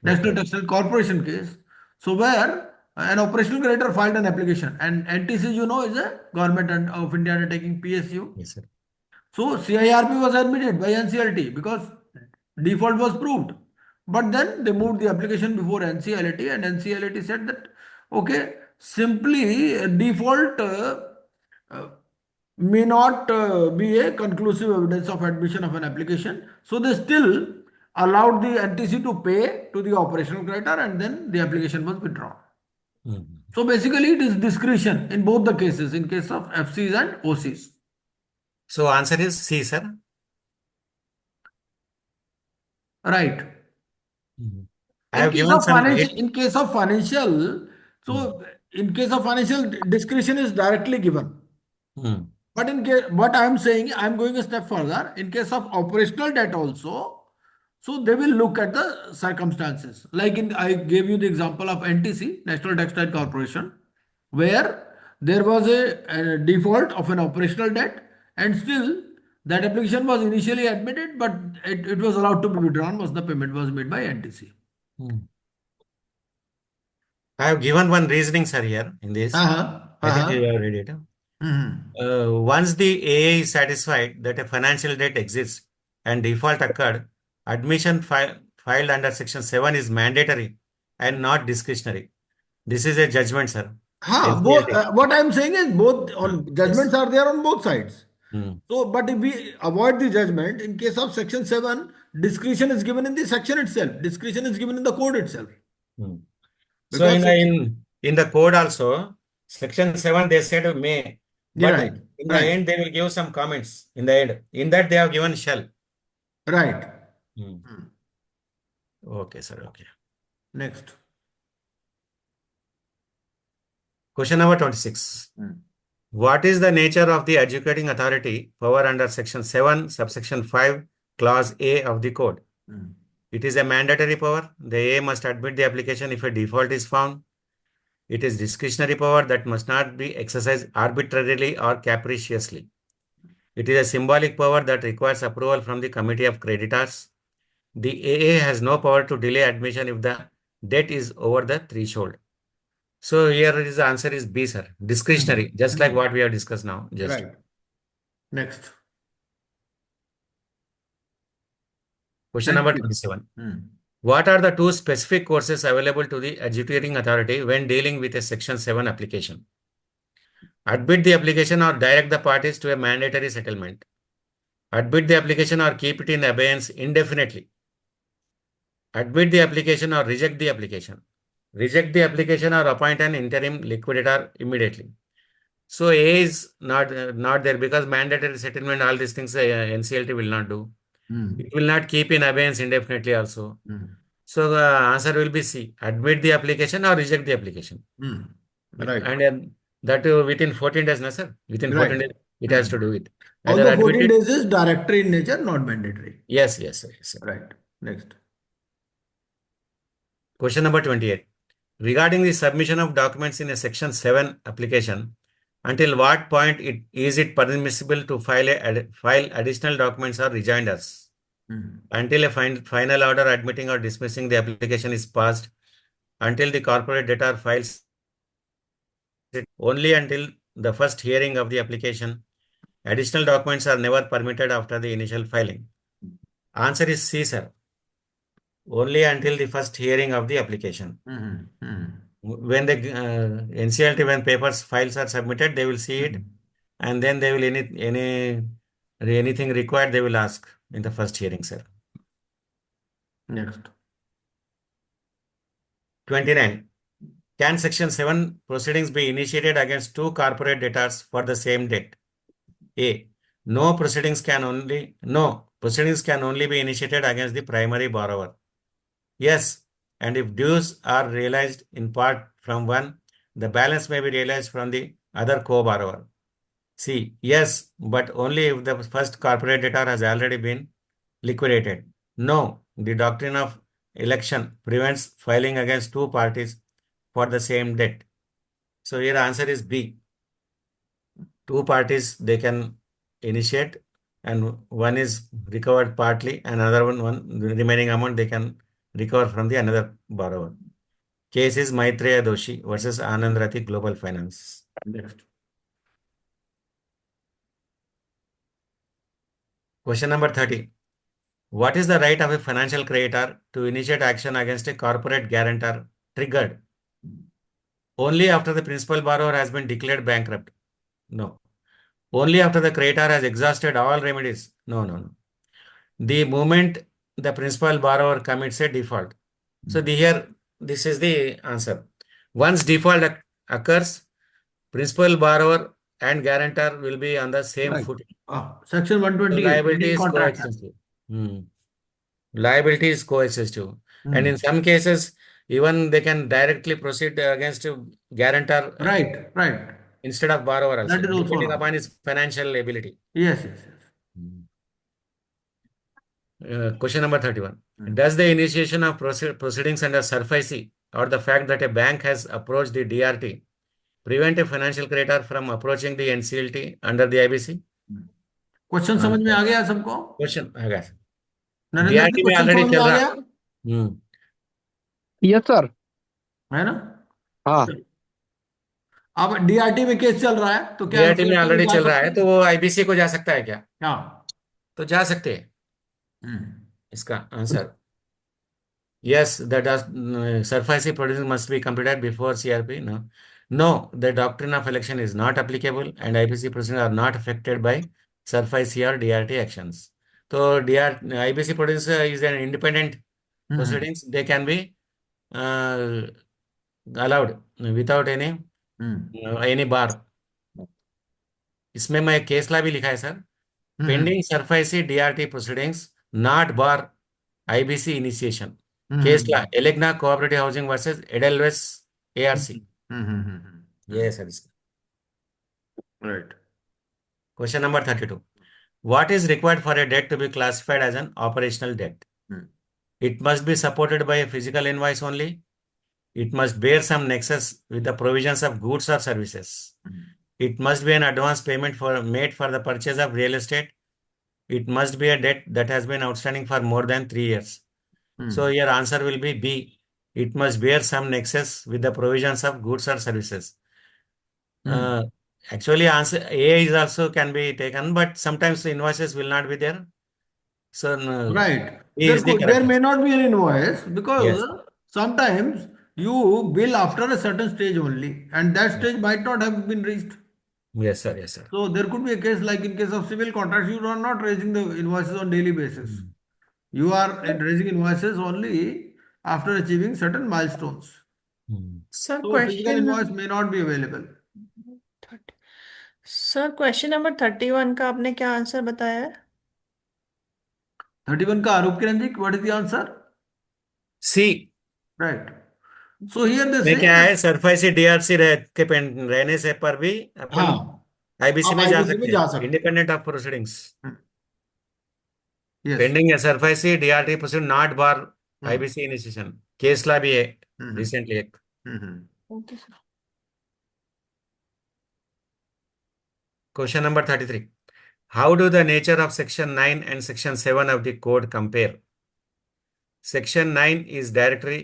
National Textile Corporation case. So where an operational creditor filed an application, and NTC, you know, is a Government of India undertaking, PSU. Yes, sir. So CIRP was admitted by NCLT because default was proved. But then they moved the application before NCLT, and NCLT said that, okay, simply default may not be a conclusive evidence of admission of an application. So they still allowed the NTC to pay to the operational creditor, and then the application was withdrawn. So basically it is discretion in both the cases, in case of FCs and OCs. So answer is C, sir. Right. I have given some date. In case of financial, so in case of financial, discretion is directly given. But in case, what I am saying, I am going a step further. In case of operational debt also, so they will look at the circumstances. Like I gave you the example of NTC, National Textile Corporation, where there was a default of an operational debt, and still that application was initially admitted, but it was allowed to be withdrawn once the payment was made by NTC. I have given one reasoning, sir, here in this. I think you have read it. Once the AA is satisfied that a financial debt exists and default occurred, admission filed under Section 7 is mandatory and not discretionary. This is a judgment, sir. What I am saying is both on judgments are there on both sides. So, but if we avoid the judgment, in case of Section 7, discretion is given in the section itself. Discretion is given in the code itself. So in the code also, Section 7 they said may, but Right. in the end they will give some comments. In the end, in that they have given shall. Right. Okay, sir. Okay. Next. Question number 26. What is the nature of the adjudicating authority power under Section 7, subsection 5, clause A of the code? It is a mandatory power. The A must admit the application if a default is found. It is discretionary power that must not be exercised arbitrarily or capriciously. It is a symbolic power that requires approval from the Committee of Creditors. The AA has no power to delay admission if the debt is over the threshold. So here is the answer is B, sir. Discretionary, just like what we have discussed now. Just. Right. Next. Question number 27. What are the two specific courses available to the adjudicating authority when dealing with a Section 7 application? Admit the application or direct the parties to a mandatory settlement. Admit the application or keep it in abeyance indefinitely. Admit the application or reject the application. Reject the application or appoint an interim liquidator immediately. So A is not there because mandatory settlement, all these things NCLT will not do. It will not keep in abeyance indefinitely also. Hmm. So the answer will be C. Admit the application or reject the application. Hmm. Right. And that within 14 days, no, sir. Within 14 Right. days, it has Hmm. to do it. Either Although admit 14 it. days is directory in nature, not mandatory. Yes, yes, sir. Yes, sir. Right. Next. Question number 28. Regarding the submission of documents in a Section 7 application, until what point is it permissible to file additional documents or rejoinders? Hmm. Until a final order admitting or dismissing the application is passed, until the corporate debtor files it, only until the first hearing of the application. Additional documents are never permitted after the initial filing. Answer is C, sir. Only until the first hearing of the application. Hmm. Hmm. When the NCLT, when papers files are submitted, they will see it, and then they will anything required they will ask in the first hearing, sir. Next. 29. Can Section 7 proceedings be initiated against two corporate debtors for the same debt? A. No proceedings can only be initiated against the primary borrower. Yes, and if dues are realized in part from one, the balance may be realized from the other co-borrower. C. Yes, but only if the first corporate debtor has already been liquidated. No, the doctrine of election prevents filing against two parties for the same debt. So here answer is B. Two parties they can initiate, and one is recovered partly, and another one the remaining amount they can recover from the another borrower. Case is Maitreya Doshi versus Anand Rathi Global Finance. Next. Question number 30. What is the right of a financial creditor to initiate action against a corporate guarantor triggered only after the principal borrower has been declared bankrupt? No. Only after the creditor has exhausted all remedies? No, no, no. The moment the principal borrower commits a default. So this is the answer. Once default occurs, principal borrower and guarantor will be on the same Right. footing. Section So 128, liability leading is contractor. coextensive. Liability is coextensive. And Hmm. in some cases, even they can directly proceed against a guarantor Right. Right. instead of borrower That also, is also depending allowed. upon his financial ability. Yes. Yes. Yes. Question number 31. Hmm. Does the initiation of proceedings under SURFACE or the fact that a bank has approached the DRT prevent a financial creditor from approaching the NCLT under the IBC? Question समझ में आ गया सबको? Question आ गया। नरेंद्र जी DRT में question already समझ में चल आ रहा। गया Yes, sir. है ना? हाँ अब डीआरटी में केस चल रहा है तो क्या DRT में एनसीएलटी में ऑलरेडी जा चल रहा सकते है, हैं? तो वो IBC को जा सकता है क्या? हाँ। तो जा सकते हैं। हम्म। इसका answer yes, that does SURFACE proceedings must be completed before CRP. No, the doctrine of election is not applicable, and IBC proceedings are not affected by SURFACE or DRT actions. So IBC proceedings is an independent proceedings. They can be uh, allowed without any bar. इसमें मैं case law भी लिखा है sir, pending SURFACE DRT proceedings not bar IBC initiation. Case law, Elegna Cooperative Housing versus Edelweiss ARC. Yes, sir. Right. Question number 32. What is required for a debt to be classified as an operational debt? It must be supported by a physical invoice only. It must bear some nexus with the provisions of goods or services. It must be an advance payment made for the purchase of real estate. It must be a debt that has been outstanding for more than 3 years. So your answer will be B. It must bear some nexus with the provisions of goods or services. Actually, answer A is also can be taken, but sometimes the invoices will not be there. So Right. A is the There correct may answer. not be an invoice Yes. because sometimes you bill after a certain stage only, and that stage might not have been reached. Yes, sir. Yes, sir. So there could be a case like in case of civil contracts, you are not raising the invoices on daily basis. You are raising invoices only after achieving certain milestones. Sir So physical question invoice may not be available. Sir question number 31 का आपने क्या answer बताया है? 31 का आरोप Kiran ji, what is the answer? C Right. So here they में say क्या है, that सरफेसी डीआरसी रहने से पर भी अपन हाँ आईबीसी आप में जा आईबीसी में सकते जा हैं, सकते इंडिपेंडेंट ऑफ प्रोसीडिंग्स। हैं। यस। पेंडिंग है SARFAESI DRT proceed not bar hmm IBC initiation. Case law भी है हम्म रिसेंटली एक। Okay sir. Question number 33, how do the nature of section 9 and section 7 of the code compare? Section 9 is directory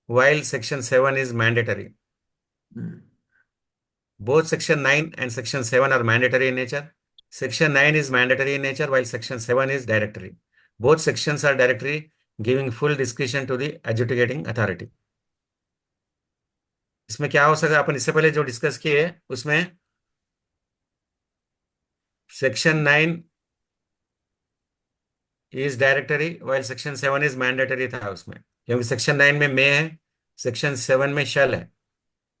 while section 7 is mandatory. Both section 9 and section 7 are mandatory in nature. Section 9 is mandatory in nature while section 7 is directory. Both sections are directory, giving full discretion to the adjudicating authority. इसमें क्या हो सकता है, अपन इससे पहले जो discuss किए उसमें section 9 is directory while section 7 is mandatory था उसमें, क्योंकि सेक्शन 9 में मे है, सेक्शन 7 में शैल है।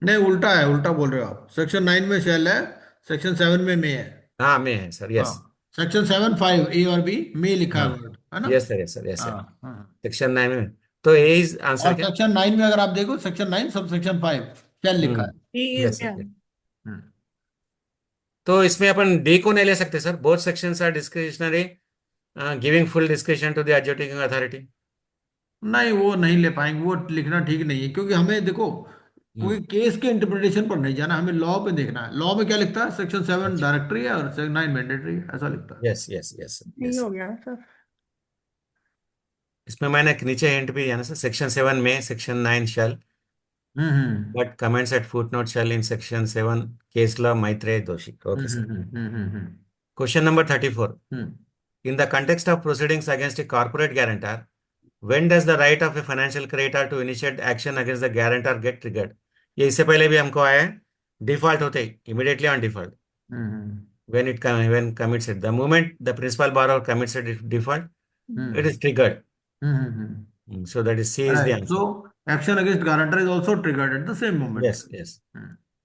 नहीं उल्टा है, उल्टा बोल रहे हो आप। सेक्शन 9 में शेल है, सेक्शन 7 में मे है। हाँ मे है सर, हाँ यस। सेक्शन 7 5 ए और बी में लिखा है हाँ वर्ड, है ना? Yes sir, yes sir, yes sir. हाँ हाँ। सेक्शन 9 में तो ए इज आंसर और क्या? सेक्शन 9 में अगर आप देखो, सेक्शन 9 सब सेक्शन 5 शेल लिखा है। He is yes sir. Hmm. तो इसमें अपन डी को नहीं ले सकते sir, both sections are discretionary, giving full discretion to the executing authority. नहीं वो नहीं ले पाएंगे, वो लिखना ठीक नहीं है, क्योंकि हमें देखो कोई हम्म, केस के इंटरप्रिटेशन पर नहीं जाना, हमें लॉ पे देखना है। लॉ में क्या लिखता है, सेक्शन 7 अच्छा, डायरेक्टरी है और सेक्शन 9 मैंडेटरी है, ऐसा लिखता है। Yes yes yes he yes. हो गया सर। इसमें मैंने एक नीचे हिंट भी दिया ना सर, सेक्शन 7 में section 9 shall, hmm but comments at footnote shall in section 7 case law Maitreya Doshi. Hmm okay sir. Hmm hmm hmm hmm question number 34, hmm in the context of proceedings against a corporate guarantor, when does the right of a financial creditor to initiate action against the guarantor get triggered? ये इससे पहले भी हमको आया है, default होते ही immediately on default, hmm when commits it, the moment the principal borrower commits a default, it is triggered. So that is C is the right. So answer. Action against guarantor is also triggered at the same moment. Yes, yes.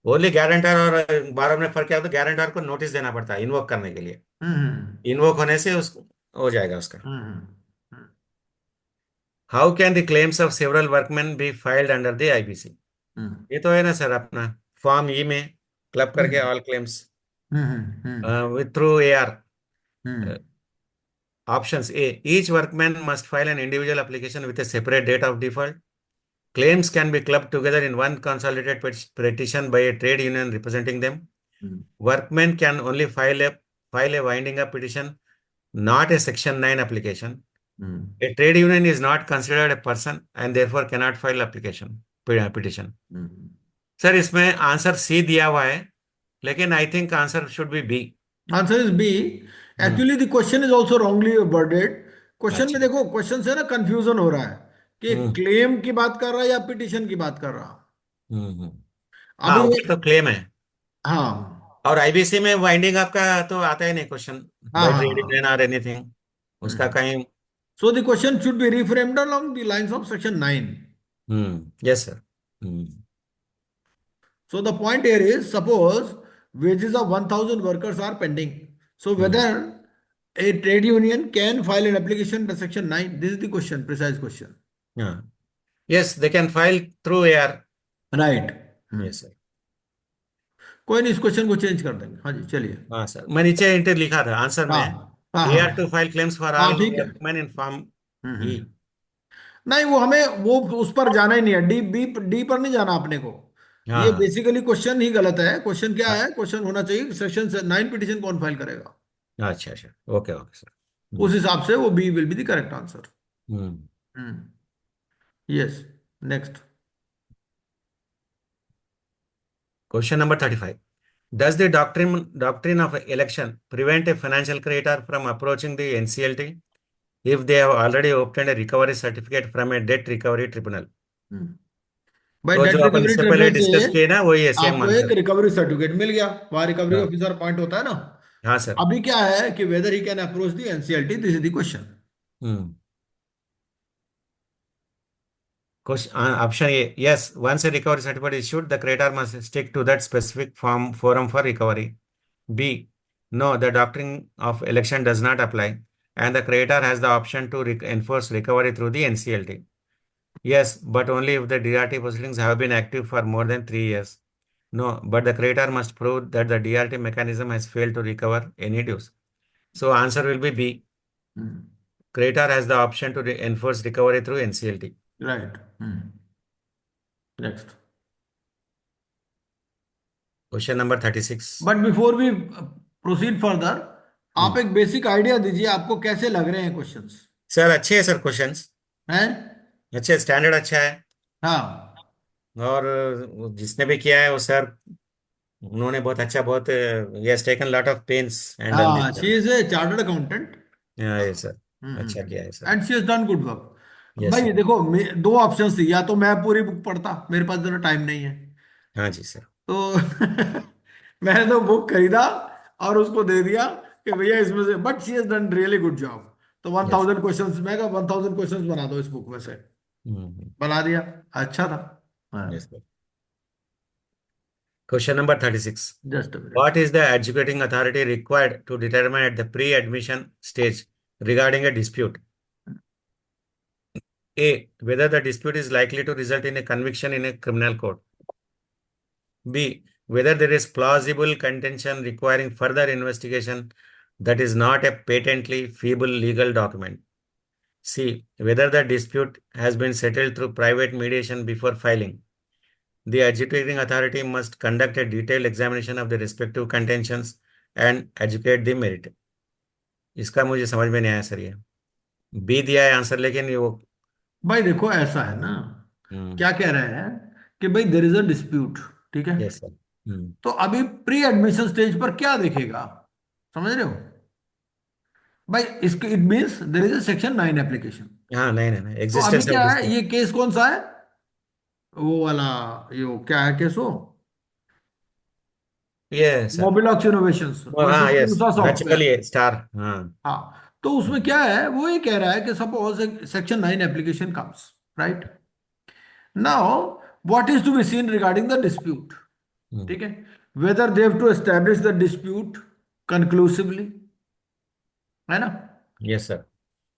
Only guarantor और borrower में फर्क क्या होता है, guarantor को notice देना पड़ता है इन्वोक करने के लिए, इन्वोक होने से उस हो जाएगा उसका। How can the claims of several workman be filed under the IBC? ये तो है ना सर अपना फॉर्म ई में क्लब करके all claims with through AR. Options A, each workman must file an individual application with a separate date of default. Claims can be clubbed together in one consolidated petition by a trade union representing them. Workmen can only file a winding up petition, not a Section 9 application. A trade union is not considered a person and therefore cannot file application petition. Sir इसमें answer C दिया हुआ है, लेकिन I think answer should be B. Answer is B. Actually the question is also wrongly worded. Question में अच्छा। देखो, question से ना कंफ्यूजन हो रहा है कि हम्म क्लेम की बात कर रहा है या पिटिशन की बात कर रहा है। हम्म। हाँ अभी ऊपर तो क्लेम है, हाँ और आईबीसी में वाइंडिंग अप का तो आता ही नहीं क्वेश्चन, हाँ बाय हाँ ट्रेड यूनियन और एनीथिंग, उसका कहीं। So the question should be reframed along the lines of section 9। Yes sir. So the point here is, suppose wages of 1000 workers are pending. So whether a trade union can file an application under section 9? This is the question, precise question. हाँ yes, they can file through AR. Right. Yes sir. कोई नहीं, इस question को change कर देंगे। हाँ जी चलिए। हाँ सर, मैं नीचे इंटर लिखा था आंसर में, हाँ हाँ एआर टू हाँ फाइल क्लेम्स फॉर हाँ ऑल ठीक है। वर्कमैन इन फॉर्म ई। नहीं वो हमें वो उस पर जाना ही नहीं है, डी बी डी पर नहीं जाना अपने को। हाँ ये हाँ बेसिकली क्वेश्चन ही गलत है। क्वेश्चन क्या हाँ, है? क्वेश्चन होना चाहिए सेक्शन 9 पिटिशन कौन फाइल करेगा, अच्छा अच्छा, ओके ओके सर। उस हिसाब से वो B will be the correct answer. Hmm yes. Next. Question number 35, does the doctrine of election prevent a financial creditor from approaching the NCLT if they have already obtained a recovery certificate from a debt recovery tribunal? भाई तो date जो अपन recovery इससे पहले tribunal से discuss किए ना वही है, सेम आपको एक आंसर। रिकवरी सर्टिफिकेट मिल गया, वहां रिकवरी हाँ ऑफिसर अपॉइंट होता है ना। हाँ सर। अभी क्या है कि weather he can approach the NCLT, this is the question. Hmm question option A, yes, once a recovery certificate is issued, the creditor must stick to that specific forum for recovery. B, no, the doctrine of election does not apply. and the creditor has the option to enforce recovery through the NCLT. Yes, but only if the DRT proceedings have been active for more than 3 years. No, but the creditor must prove that the DRT mechanism has failed to recover any dues. So answer will be B. Creditor has the option to enforce recovery through NCLT. Right. Next. Question number 36. But before we proceed further, आप एक basic idea दीजिए, आपको कैसे लग रहे हैं questions? Sir अच्छे हैं सर क्वेश्चंस, हैं? अच्छे, स्टैंडर्ड अच्छा है। हाँ और जिसने भी किया है वो सर, उन्होंने बहुत अच्छा, बहुत yes taken lot of pains and done हाँ, this she sir. Is a chartered accountant yes sir, अच्छा किया है sir. And she has done good work. Yes भाई सर। देखो, दो ऑप्शंस थी, या तो मैं पूरी बुक पढ़ता, मेरे पास जरा टाइम नहीं है, हाँ जी सर। तो मैंने तो बुक खरीदा और उसको दे दिया कि भैया इसमें से, but she has done really good job. तो वन यस। थाउजेंड क्वेश्चन, मैं कहा 1000 क्वेश्चन बना दो इस बुक में से, बना दिया, अच्छा था। हाँ, yes sir. Question number 36. Just a minute. What is the adjudicating authority required to determine at the pre-admission stage regarding a dispute? A. Whether the dispute is likely to result in a conviction in a criminal court. B. Whether there is plausible contention requiring further investigation that is not a patently feeble legal document. C. Whether the dispute has been settled through private mediation before filing. The adjudicating authority must conduct a detailed examination of the respective contentions and adjudicate the merit. इसका मुझे समझ में नहीं आया sir, ये B दिया है answer, लेकिन ये वो। भाई देखो ऐसा है ना, क्या कह रहे हैं कि भाई देयर इज अ डिस्प्यूट, ठीक है? Yes sir. तो अभी प्री एडमिशन स्टेज पर क्या देखेगा, समझ रहे हो भाई? इसके it means there is a section 9 application. हाँ, नहीं नहीं नहीं, तो अभी एग्जिस्टेंस ऑफ क्या है, डिस्प्यूट। ये केस कौन सा है, वो वाला, ये वो क्या है केस, वो ये सर, मोबिलॉक्स इनोवेशंस हाँ versus yes, Kinsa virtual software. ये स्टार। हाँ। हाँ, तो उसमें क्या है, वो ये कह रहा है कि suppose section 9 application comes, right? Now what is to be seen regarding the dispute, ठीक है? Whether they have to establish the dispute conclusively, है ना? Yes sir.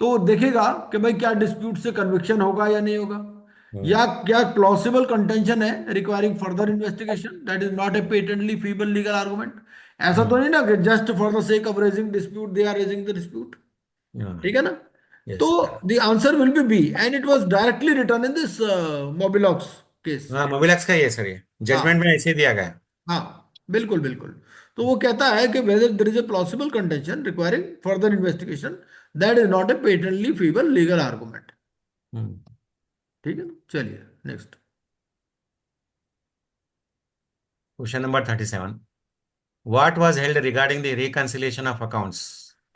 तो देखेगा कि भाई क्या डिस्प्यूट से कन्विक्शन होगा या नहीं होगा, या क्या प्लॉसिबल कंटेंशन है requiring further investigation that is not a patently feeble legal argument. ऐसा तो नहीं ना कि just for the sake of raising dispute they are raising the dispute, ठीक है ना? तो yes. The answer will be B, and it was directly written in this Mobilox case. हाँ, मोबिलैक्स का ही है सर, ये जजमेंट हाँ में ऐसे ही दिया गया। हाँ, बिल्कुल बिल्कुल। तो वो कहता है कि whether there is a plausible contention requiring further investigation that is not a patently feeble legal argument, ठीक है ना? चलिए next. Question number 37. What was held regarding the reconciliation of accounts?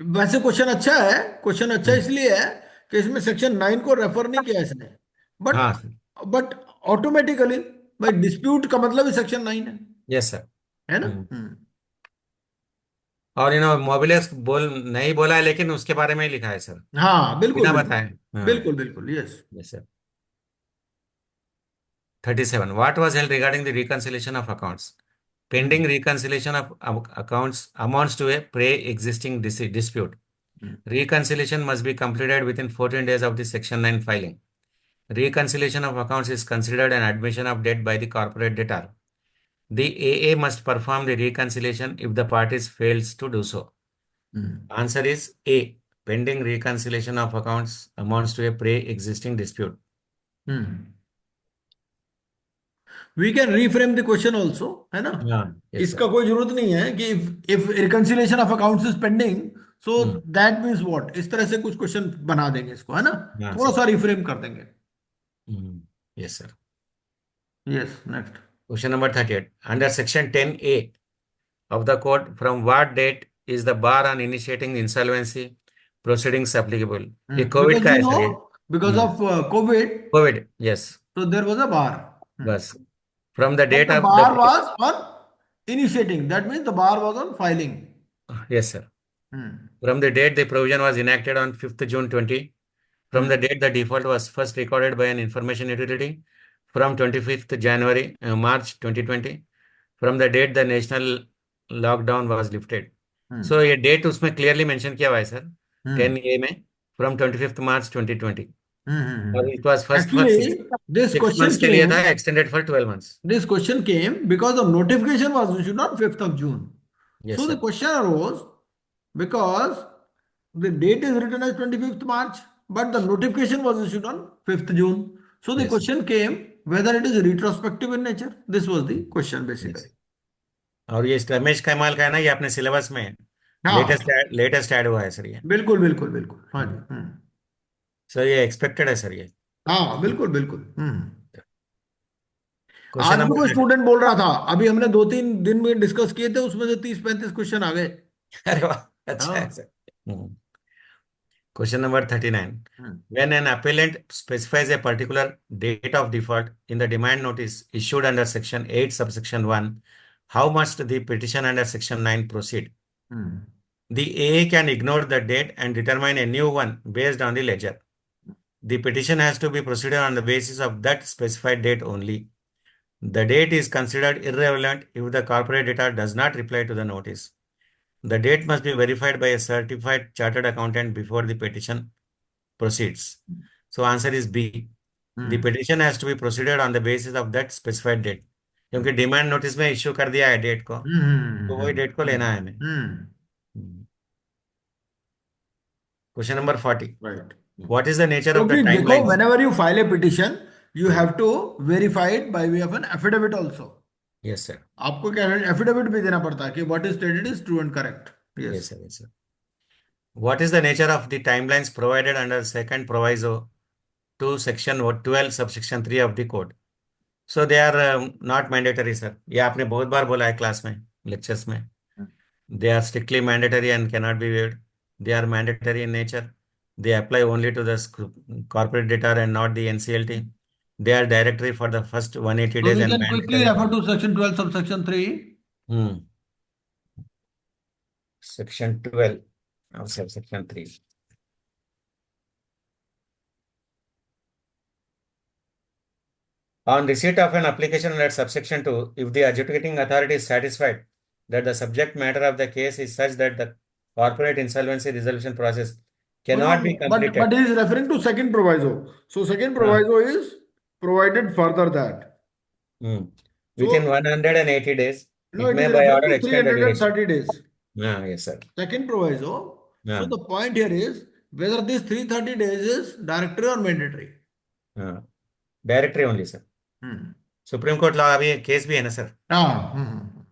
वैसे क्वेश्चन अच्छा है, क्वेश्चन अच्छा इसलिए है कि इसमें सेक्शन 9 को रेफर नहीं किया इसने, बट हाँ सर। बट ऑटोमेटिकली भाई डिस्प्यूट का मतलब ही सेक्शन 9 यस सर। है ना? और मोबिलैक्स नहीं बोला है, लेकिन उसके बारे में ही लिखा है सर, हाँ बिल्कुल बिना बिल्कुल बताए। हाँ। बिल्कुल बिल्कुल, yes. Yes sir. 37. What was held regarding the reconciliation of accounts? Pending reconciliation of accounts amounts to a pre-existing dispute. Reconciliation must be completed within 14 days of the Section 9 filing. Reconciliation of accounts is considered an admission of debt by the corporate debtor. The AA must perform the reconciliation if the parties fails to do so. Answer is A. Pending reconciliation of accounts amounts to a pre-existing dispute. We can reframe the question also, है ना? हाँ, yes, इसका sir. कोई जरूरत नहीं है कि if reconciliation of accounts is pending, so that means what, इस तरह से कुछ क्वेश्चन बना देंगे इसको, है ना? हाँ थोड़ा सर। सा रिफ्रेम कर देंगे। Yes, sir. Yes, next. Question number 38. Under Section 10A of the Code, from what date is the bar on initiating insolvency proceedings applicable? ये कोविड बिकॉज का यू है नो, सर, ये because of covid, covid. Yes, so there was a bar. बस from the But date the of bar the. was on initiating. That means the bar was on filing. Yes, sir. Hmm. From the date the provision was enacted on 5th June 20. From the date the default was first recorded by an information utility. From 25th January, March 2020. From the date the national lockdown was lifted. So ये date उसमें clearly mention किया हुआ है sir, 10A में from 25th March 2020 और it was first for Actually, this 6 question months के लिए था came. extended for 12 months. This question came because the notification was issued on 5th of June. Yes, So the sir. question arose because the date is written as 25th March, but the notification was issued on 5th June. So the Yes. question came whether it is retrospective in nature. This was the question basically. Yes. और ये रमेश कमाल का है ना, ये अपने syllabus में हाँ लेटेस्ट ऐड हुआ है सर ये. बिल्कुल बिल्कुल बिल्कुल हाँ जी सर ये एक्सपेक्टेड है सर ये. हाँ बिल्कुल बिल्कुल क्वेश्चन आज भी कोई नंबर स्टूडेंट बोल रहा था अभी हमने 2-3 दिन में डिस्कस किए थे उसमें से 30-35 क्वेश्चन आ गए. अरे वाह, अच्छा है हाँ sir. Question number 39. When an appellant specifies a particular date of default in the demand notice issued under Section 8, subsection 1, how must the petition under Section 9 proceed? The AA can ignore the date and determine a new one based on the ledger. The petition has to be proceeded on the basis of that specified date only. The date is considered irrelevant if the corporate debtor does not reply to the notice. The date must be verified by a certified chartered accountant before the petition proceeds. So answer is B. The petition has to be proceeded on the basis of that specified date. क्योंकि demand notice में issue कर दिया है date को, तो वही date को लेना है हमें. Question number 40. Right What is the nature of the क्योंकि देखो timelines? whenever you file a petition you have to verify it by way of an affidavit also. Yes, sir. आपको क्या एफिडेविट भी देना पड़ता है कि what is stated is true and correct. Yes, sir. Yes, sir. What is the nature of the timelines provided under second proviso to section 12 subsection 3 of the code? So they are not mandatory, sir. ये आपने बहुत बार बोला है class में, lectures में. They are strictly mandatory and cannot be waived. They are mandatory in nature. They apply only to the corporate debtor and not the NCLT. They are directory for the first 180 So days we and can quickly mandatory. refer to section 12 subsection 3. Section 12 of subsection 3. On receipt of an application under subsection 2, if the adjudicating authority is satisfied that the subject matter of the case is such that the corporate insolvency resolution process cannot be completed. But he is referring to second proviso. So second proviso is provided further that. Within 180 days, No, it it may is by referring order to extend the duration. 330 days. Yes, sir. Second proviso. So the point here is whether this 330 days is directory or mandatory. Directory only, sir. Supreme Court law अभी case भी है ना sir?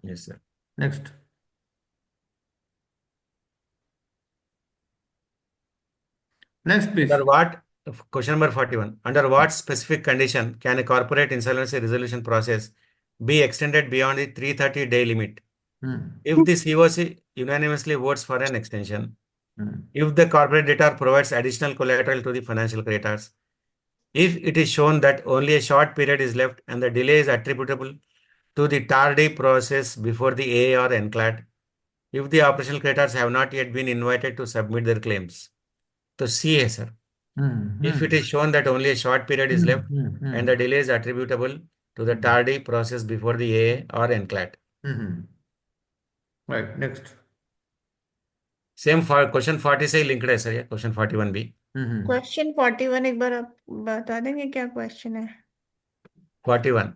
Yes, sir. Next. Next, please. Under what, question number 41, under what specific condition can a corporate insolvency resolution process be extended beyond the 330-day limit? If the COC unanimously votes for an extension, if the corporate debtor provides additional collateral to the financial creditors, if it is shown that only a short period is left and the delay is attributable to the tardy process before the AA or NCLAT, if the operational creditors have not yet been invited to submit their claims. So C है sir. If it is shown that only a short period is left and the delay is attributable to the tardy process before the AA or NCLAT. Right, next. Same for question 40 से linked है sir ये question 41 भी. Question 41 एक बार आप बता देंगे क्या question है? 41.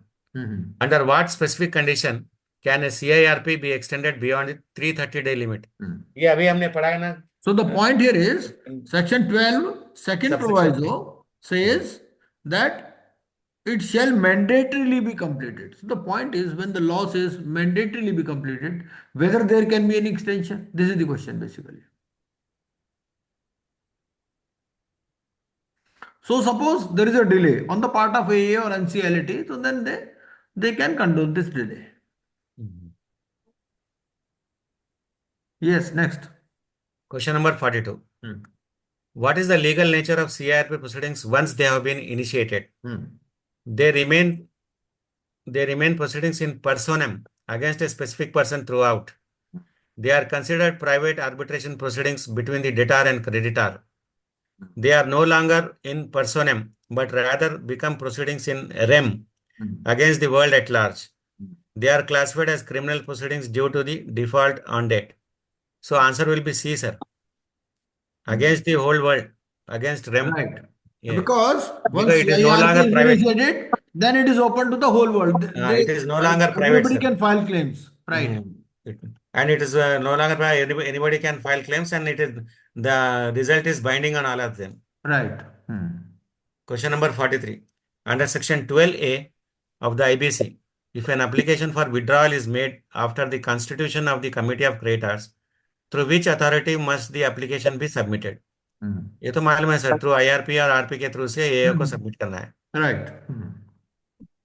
Under what specific condition can a CIRP be extended beyond the 330-day limit? ये अभी हमने पढ़ा है ना. So the point here is section 12 second proviso says that it shall mandatorily be completed. So the point is when the law says mandatorily be completed, whether there can be any extension. This is the question basically. So suppose there is a delay on the part of AA or NCLT, so then they can condone this delay. Yes, next. Question number 42. What is the legal nature of CIRP proceedings once they have been initiated? They remain proceedings in personam against a specific person throughout. They are considered private arbitration proceedings between the debtor and creditor. They are no longer in personam, but rather become proceedings in rem against the world at large. They are classified as criminal proceedings due to the default on date. So answer will be C, sir. against the whole world, against REM. Right. Yeah. Because once Because it is no CIRP longer is private. initiated, then it is open to the whole world. It is no longer private, Everybody sir. can file claims. Right. And it is no longer private. Anybody can file claims, and it is the result is binding on all of them. Right. Question number 43. Under section 12A of the IBC, if an application for withdrawal is made after the constitution of the committee of creditors, through which authority must the application be submitted? ये तो मालूम है sir, through IRP और RP के through से AO को submit करना है. Right.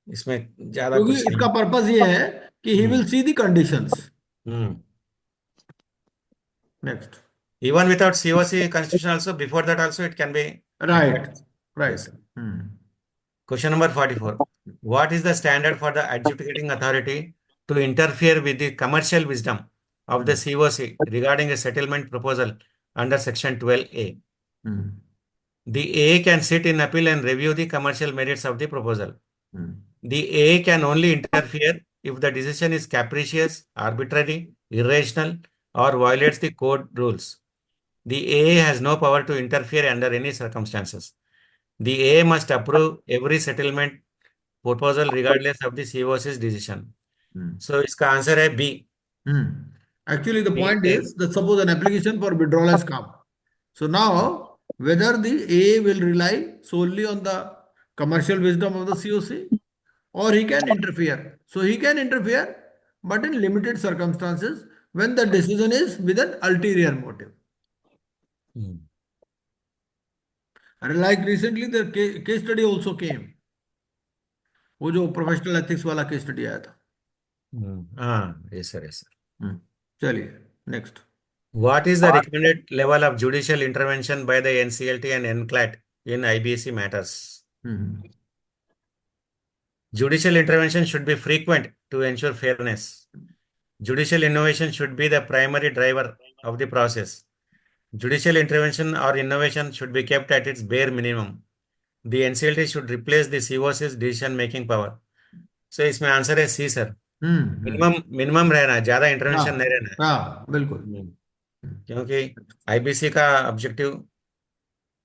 इसमें ज्यादा क्योंकि कुछ इसका नहीं. पर्पस ये है कि he will see the conditions. Next. Even without COC constitution also, before that also it can be Right. applied. Right. Yes, sir. Question number 44. What is the standard for the adjudicating authority to interfere with the commercial wisdom of the COC regarding a settlement proposal under section 12A? The AA can sit in appeal and review the commercial merits of the proposal. The AA can only interfere if the decision is capricious, arbitrary, irrational, or violates the code rules. The AA has no power to interfere under any circumstances. The AA must approve every settlement proposal regardless of the COC's decision. So, इसका answer है B. Actually, the B point A. is that suppose an application for withdrawal has come. So now, whether the A will rely solely on the commercial wisdom of the COC or he can interfere. So he can interfere, but in limited circumstances when the decision is with an ulterior motive. And like recently, the case study also came. वो जो professional ethics वाला case study आया था. Yes, sir. Yes, sir. चलिए next. What is the recommended level of judicial intervention by the NCLT and NCLAT in IBC matters? Judicial intervention should be frequent to ensure fairness. Judicial innovation should be the primary driver of the process. Judicial intervention or innovation should be kept at its bare minimum. The NCLT should replace the COC's decision-making power. So इसमें answer है C, sir. Minimum रहना है, ज्यादा intervention नहीं रहना है. हाँ बिल्कुल. क्योंकि IBC का ऑब्जेक्टिव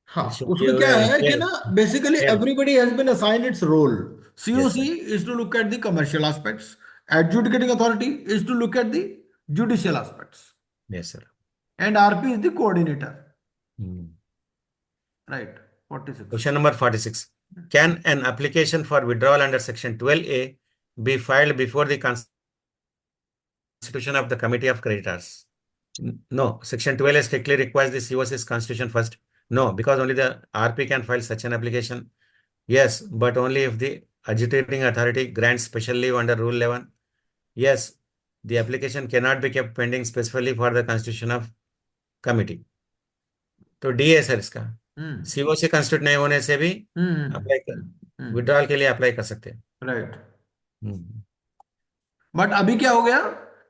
हाँ उसमें क्या है कि ना basically everybody has been assigned its role. COC is to look at the commercial aspects. Adjudicating authority is to look at the judicial aspects. Yes, sir. And RP is the coordinator. Right. 46. Question number 46. Can an application for withdrawal under section 12A be filed before the constitution of the committee of creditors? No. Section 12A strictly requires the COC's constitution first. No, because only the RP can file such an application. Yes, but only if the adjudicating authority grants special leave under Rule 11. Yes, the application cannot be kept pending specifically for the constitution of committee. तो D है sir इसका. COC constitute नहीं होने से भी apply कर withdrawal के लिए अप्लाई कर सकते हैं. राइट. बट अभी क्या हो गया,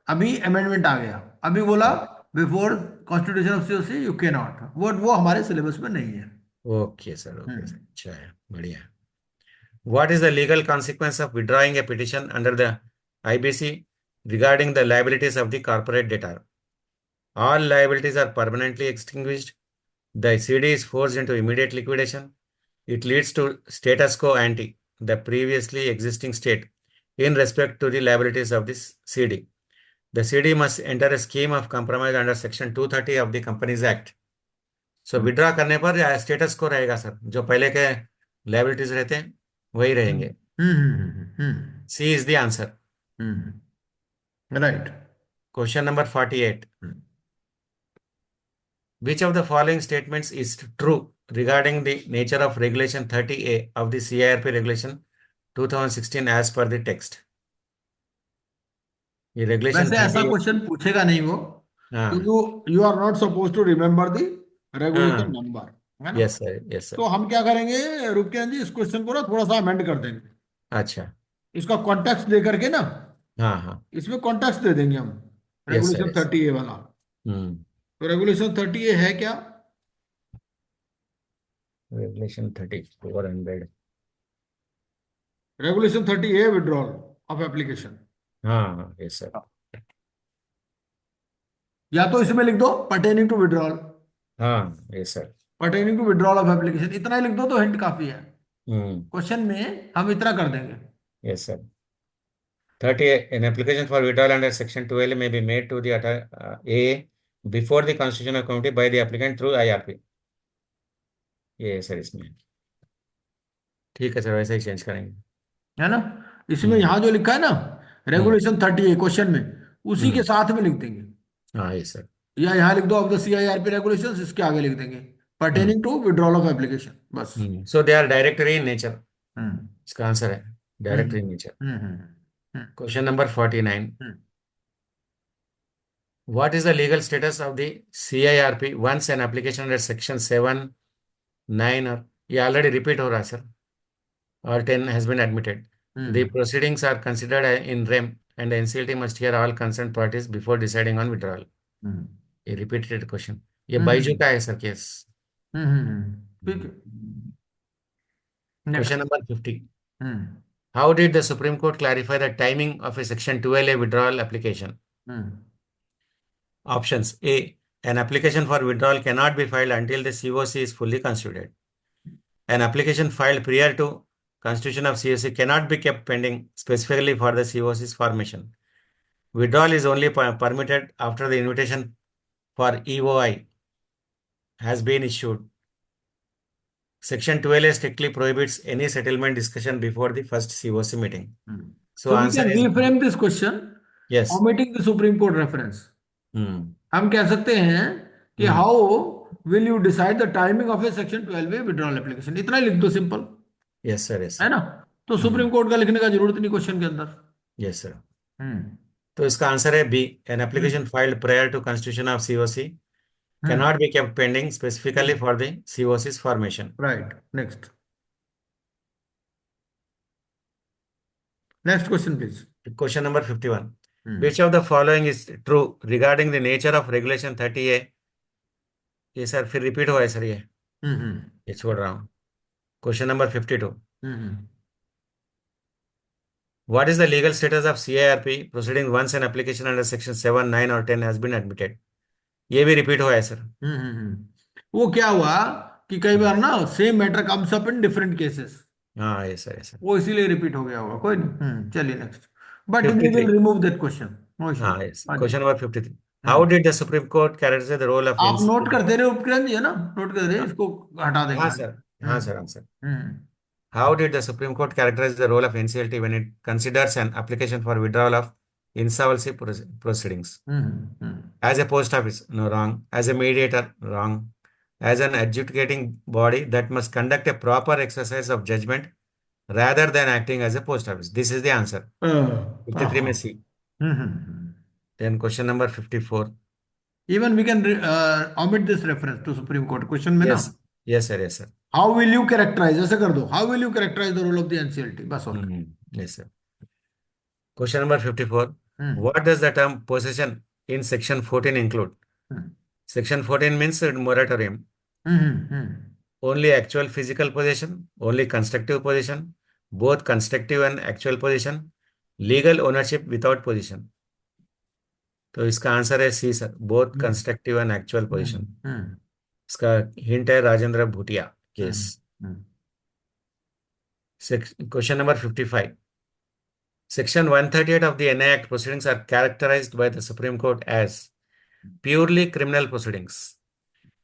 अभी अमेंडमेंट आ गया. अभी बोला before constitution of COC you can not. वो हमारे सिलेबस में नहीं है. Okay sir. Okay sir. अच्छा है, बढ़िया. What is the legal consequence of withdrawing a petition under the IBC regarding the liabilities of the corporate debtor? All liabilities are permanently extinguished. The CD is forced into immediate liquidation. It leads to status quo ante, the previously existing state, in respect to the liabilities of this CD. The CD must enter a scheme of compromise under section 230 of the Companies Act. So withdraw करने पर status quo रहेगा sir, जो पहले के liabilities रहते हैं वही रहेंगे. C is the answer. Right. Question number 48. Which of the following statements is true regarding the nature of Regulation 30A of the CIRP Regulation 2016 as per the text? ये Regulation वैसे ऐसा 30A. क्वेश्चन पूछेगा नहीं वो, क्योंकि you are not suppose to remember the regulation number, है ना. Yes sir. Yes sir. तो हम क्या करेंगे, रुपचंद जी, इस क्वेश्चन को ना थोड़ा सा अमेंड कर देंगे. अच्छा. इसका कॉन्टेक्स्ट दे करके ना, हाँ, इसमें कॉन्टेक्स्ट दे देंगे हम. रेगुलेशन 30A वाला. तो रेगुलेशन 30A है क्या? Regulation 3400. Regulation 30A withdrawal of application. हाँ, यस सर. या तो इसमें लिख दो पर्टेनिंग टू विड्रॉल, हाँ ये sir. Pertaining to withdrawal of application, इतना ही लिख दो तो हिंट काफी है। हम्म। क्वेश्चन में हम इतना कर देंगे। Yes sir. 30, an application for withdrawal under section 12 may be made to the A before the constitutional committee by the applicant through IRP। ये है सर इसमें। ठीक है सर, वैसे ही चेंज करेंगे। है ना? इसमें हम्म। यहाँ जो लिखा है ना, हम्म। रेगुलेशन 30 क्वेश्चन में, उसी के हम्म। साथ में लिख देंगे। हाँ ये सर। या यहाँ लिख दो ऑफ द CIRP रेगुलेशंस, इसके आगे लिख देंगे hmm. Pertaining to withdrawal of application, बस। So they are directory in nature. Hmm इसका आंसर है hmm directory in nature. Hmm hmm hmm question number 49। Hmm What is the legal status of the CIRP once an application under section 7, 9 or ये already repeat हो रहा है sir, or 10 has been admitted? The hmm proceedings are considered in rem and the NCLT must hear all concerned parties before deciding on withdrawal। हम्म ये repeated question। ये बाइजू हम्म का है sir case. ठीक है। Question next. number 50। Hmm How did the Supreme Court clarify the timing of a section 12A withdrawal application? Hmm Options: A. An application for withdrawal cannot be filed until the COC is fully constituted. An application filed prior to constitution of COC cannot be kept pending specifically for the COC's formation. Withdrawal is only permitted after the invitation for EOI has been issued. Section 12A strictly prohibits any settlement discussion before the first COC meeting. So So we answer can is reframe this question, yes. omitting the Supreme Court reference. Hmm. हम कह सकते हैं कि Hmm. How will you decide the timing of A section 12 withdrawal application, इतना ही लिख दो, simple. Yes sir. Yes है sir. ना? तो Hmm. सुप्रीम कोर्ट का लिखने का जरूरत नहीं क्वेश्चन के अंदर। Yes sir. हम्म तो इसका आंसर है B. An hmm application filed prior to constitution of COC hmm cannot be kept pending specifically for the COC's formation। Right. Next, next question please. Question number 51। Hmm Which of the following is true regarding the nature of regulation 30A? ये sir फिर repeat हुआ है sir हम्म ये छोड़ रहा हूँ। Question number 52। Hmm What is the legal status of CIRP proceeding once an application under section 7, 9 or 10 has been admitted? ये भी रिपीट हुआ है सर। वो क्या हुआ कि कई बार ना same matter comes up in different cases, हाँ ये सर, ये सर। वो इसीलिए रिपीट हो गया होगा। कोई नहीं, चलिए next. But we will 53। Remove that question, no issue. हाँ यस। हाँ जी। Question number 53। How hmm did the Supreme Court characterise the role of आप नोट एनसीएलटी? करते रहे उपक्रम जी, है ना? नोट कर रहे, इसको हटा देंगे हाँ हम। सर। हाँ हम्म सर, हाँ sir. Hmm How did the Supreme Court characterize the role of NCLT when it considers an application for withdrawal of insolvency proceedings? Hmm As a post office, no, wrong. As a mediator, wrong. As an adjudicating body that must conduct a proper exercise of judgment rather than acting as a post office. This is the answer. 53 में C. Then question number 54. Even we can omit this reference to Supreme Court question में ना। Yes. Yes, sir. Yes, sir. How will you characterize, ऐसे कर दो, how will you characterize the role of the NCLT, बस। और Yes, sir. Question number 54. Hmm What does the term possession in section 14 include? Hmm Section 14 means moratorium. Hmm Only actual physical possession, only constructive possession, both constructive and actual possession, legal ownership without possession। तो इसका answer है C sir, both hmm constructive and actual position. Hmm इसका hint है Rajendra Bhutia case. Hmm question number 55। Section 138 of the NI Act proceedings are characterized by the Supreme Court as purely criminal proceedings,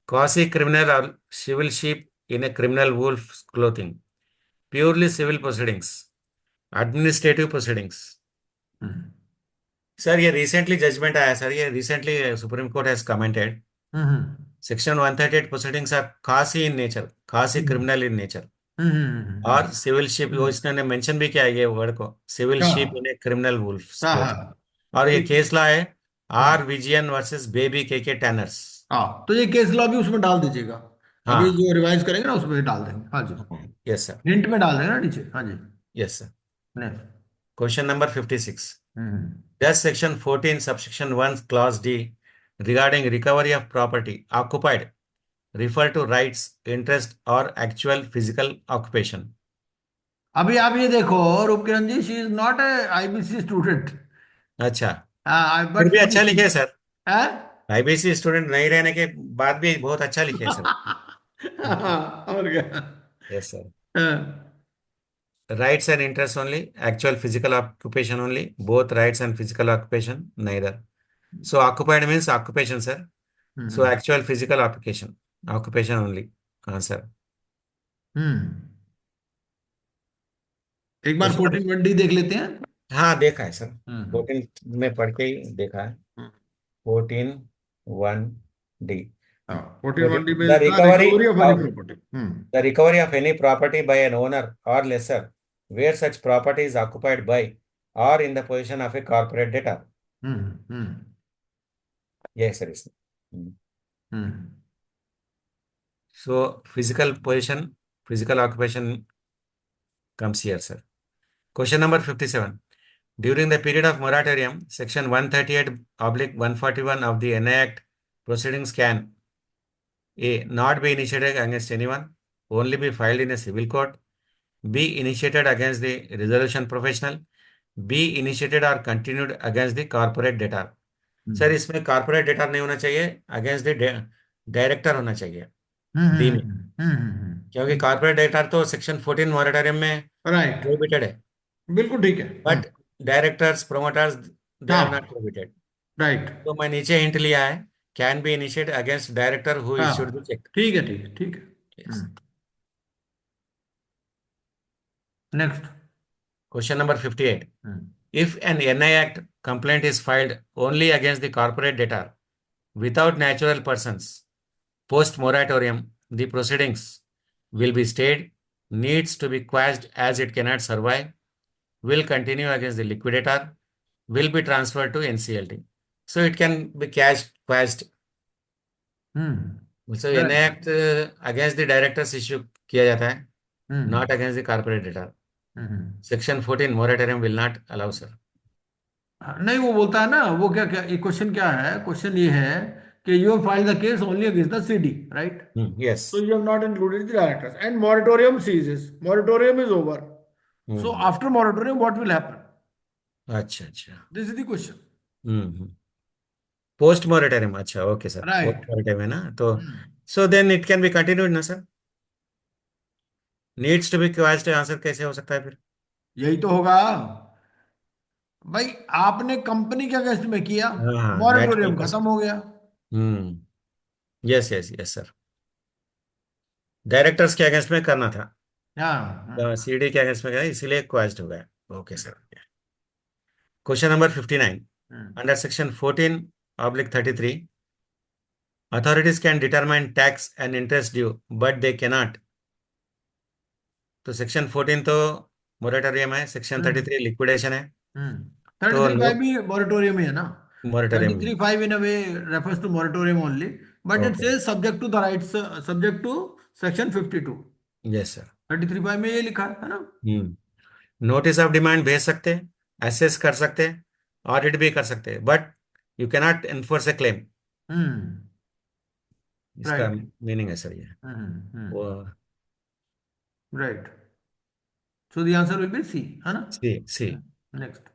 quasi-criminal or civil sheep in a criminal wolf's clothing, purely civil proceedings, administrative proceedings। Hmm sir ये recently judgement आया sir, ये recently supreme court has commented hmm section 138 proceedings are quasi in nature, quasi criminal in nature, और civil ship, वो इसने mention भी किया है ये वर्ड को, civil ship in a criminal wolf हाँ क्लोथिंग। हाँ और ये ठीक। केस ला है हाँ आर विजयन वर्सेस बेबी के टैनर्स। हाँ, तो ये केस लॉ भी उसमें डाल दीजिएगा, अभी हाँ। जो रिवाइज करेंगे ना उसमें डाल देंगे। हाँ जी, यस सर। हिंट में डाल देंगे ना नीचे। हाँ जी, yes sir. Next. Question number 56। हम्म Does section 14 subsection 1 clause D regarding recovery of property occupied refer to rights, interest or actual physical occupation? अभी आप ये देखो, Roop Kiran ji, she is not a IBC student, अच्छा, फिर बट भी अच्छा लिखे सर। है। आईबीसी स्टूडेंट नहीं रहने के बाद भी बहुत अच्छा लिखे सर। और क्या? Yes sir. हाँ, Rights and interests only, actual physical occupation only, both rights and physical occupation, neither. So occupied means occupation, sir. So hmm actual physical occupation only. Answer. हम्म एक बार Question number, 14 1D देख लेते हैं। हाँ देखा है sir. हम्म 14 में पढ़ के ही देखा है। हम्म 14 1D. हाँ 14 The 1D में the था recovery recovery of any of property. the recovery of any property by an owner or lessor, where such property is occupied by or in the possession of a corporate debtor. Hmm Yes, sir. Yes. Mm. Hmm So physical position, physical occupation comes here, sir. Question number 57. During the period of moratorium, section 138 oblique 141 of the NI Act proceedings can A. Not be initiated against anyone, only be filed in a civil court. B. Initiated against the resolution professional. B. Initiated or continued against the corporate debtor. Sir इसमें corporate debtor नहीं होना चाहिए, against the director होना चाहिए B में, क्योंकि corporate debtor तो section 14 moratorium में राइट, प्रोहिबिटेड है, बिल्कुल ठीक है। But directors promoters they are not हाँ प्रोहिबिटेड। राइट, तो मैं नीचे हिंट लिया है, can be initiate against director who issued the हाँ चेक। ठीक है, ठीक है, ठीक है। Next. Question number 58. If an NI Act complaint is filed only against the corporate debtor without natural persons, post moratorium, the proceedings will be stayed, needs to be quashed as it cannot survive, will continue against the liquidator, will be transferred to NCLT. So it can be quashed. So NI right. Act against the directors issue किया जाता है, not against the corporate debtor. Section 14 moratorium will not allow, sir. नहीं, वो बोलता है ना, वो क्या क्या क्वेश्चन क्या है, क्वेश्चन ये है कि you have filed the case only against the CD, right? So Yes. you have not included the directors and moratorium ceases. Moratorium is over. So Hmm. after moratorium, what will happen? अच्छा अच्छा. This is the question. Post moratorium, अच्छा okay sir, Right. Post moratorium है ना, तो hmm, so then it can be continued ना sir, needs to be quashed answer कैसे हो सकता है फिर? यही तो होगा भाई। आपने कंपनी के अगेंस्ट में किया, हाँ हाँ, नेचुरल मॉरेटोरियम खत्म पर्सन। हो गया। Yes yes yes sir, directors के अगेंस्ट में करना था, हाँ सीडी के अगेंस्ट में गया, इसीलिए क्वास्ड हो गया। Okay sir. Question number 59. Hmm under section 14 oblique 33, authorities can determine tax and interest due but they cannot. तो सेक्शन 14 तो मोरेटोरियम है, सेक्शन हम्म 33 लिक्विडेशन है, हम्म तो 33(5) भी मॉरेटोरियम ही है ना। Moratorium. 33(5) in a way refers to moratorium only, but it okay, says subject to the rights, subject to section 52। Yes sir. 33(5) में ये लिखा है ना। नोटिस ऑफ डिमांड भेज सकते हैं, असेस कर सकते हैं, ऑडिट भी कर सकते हैं, but you cannot enforce a claim. Hmm इसका राइट। मीनिंग है सर ये। वो right, so the answer will be C, है ना। C C. Next.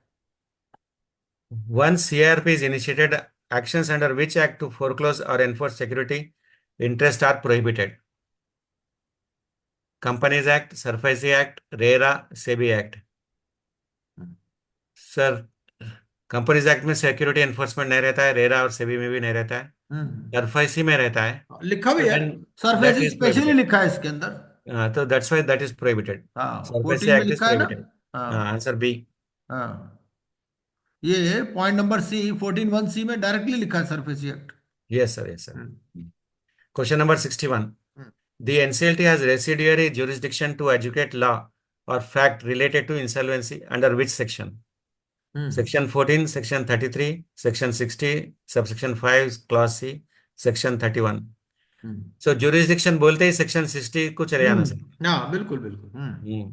Once CRP is initiated, actions under which act to foreclose or enforce security interest are prohibited? Companies Act, Surface Act, RERA, SEBI Act. Sir companies act में security enforcement नहीं रहता है, RERA और सेबी में भी नहीं रहता है, सरफेसी में रहता है, लिखा तो भी है, then that SARFAESI is specially prohibited. लिखा है इसके अंदर। तो that's why that is prohibited. हाँ सरफेसी 14 में एक्ट इज लिखा है ना। प्रोहिबिटेड। हाँ आंसर बी। हाँ, ये पॉइंट नंबर सी 14(1)(c) में डायरेक्टली लिखा है SARFAESI act. Yes sir, yes sir. Question number 61. The NCLT has residuary jurisdiction to educate law or fact related to insolvency under which section? Section 14, Section 33, Section 60, Subsection 5, Clause C, Section 31. So jurisdiction बोलते ही Section 60 को चले जाना sir. हाँ बिल्कुल बिल्कुल।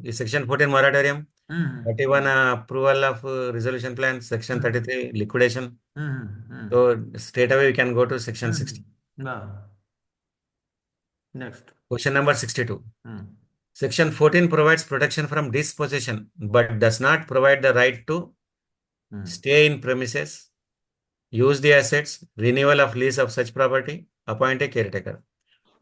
ये Section 14 moratorium, hmm 31 approval of resolution plan, Section 33 liquidation. Hmm So straight away we can go to Section 60. ना। Next. Question number 62. Section 14 provides protection from dispossession but does not provide the right to stay in premises, use the assets, renewal of lease of such property, appoint a caretaker.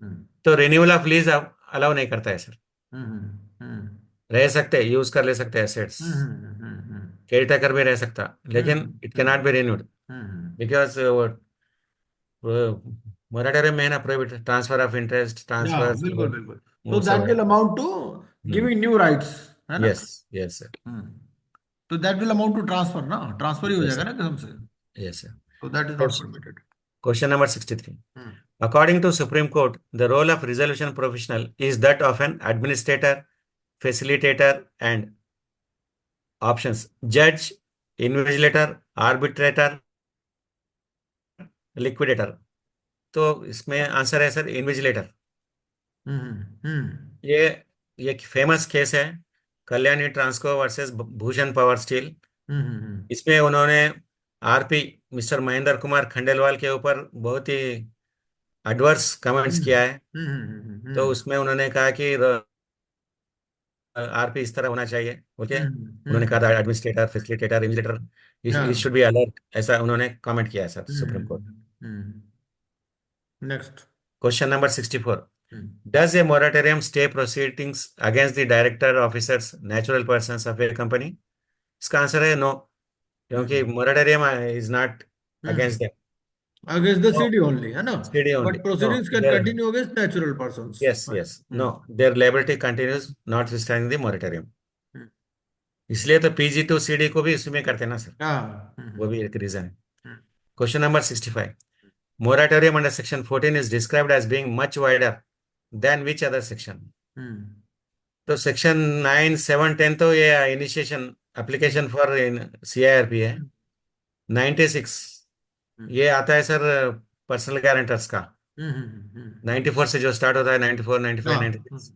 हम्म, तो renewal of lease allow नहीं करता है sir. हम्म, रह सकते हैं, use कर ले सकते हैं एसेट्स, केयर टेकर भी रह सकता, लेकिन it can not be renewed because moratorium में है ना, प्रोहिबिट ट्रांसफर ऑफ इंटरेस्ट, हाँ ट्रांसफर, बिल्कुल बिल्कुल। वो तो सब दैट है। Will amount to giving new rights, है ना? Yes yes sir. तो that will amount to transfer ना, ट्रांसफर ही हो यस जाएगा सर। ना कसम से। Yes sir. तो that is not permitted. Question number 63. According to Supreme Court, the role of resolution professional is that of an administrator, facilitator, and options judge, invigilator, arbitrator, liquidator. तो इसमें answer है sir invigilator. ये एक famous case है, Kalyani Transco versus Bhushan power steel. इसमें उन्होंने RP mister Mahendra Kumar Khandelwal के ऊपर बहुत ही एडवर्स कमेंट्स किया है। तो उसमें उन्होंने कहा कि आरपी इस तरह होना चाहिए, ओके। उन्होंने कहा था administrator, facilitator, invigilator it should be alert, ऐसा उन्होंने कमेंट किया है sir supreme court. Next question number 64. Does a moratorium stay proceedings against the director, officers, natural persons of a company? इसका आंसर है नो, क्योंकि moratorium is not against them. Against the No, CD only, है ना? steady only. But proceedings can Their, continue against natural persons. yes, yes. No, their liability continues notwithstanding the moratorium. इसलिए तो PG to CD को भी इसमें करते हैं ना सर, हाँ वो भी एक रीजन है। Question number 65. Moratorium under section 14 is described as being much wider than which other section? तो सेक्शन 9, 7, 10 तो ये इनिशिएशन एप्लीकेशन फॉर CIRP है। 96 ये आता है सर पर्सनल गारंटर्स का। 94 से जो स्टार्ट होता है, 94, 95, 96,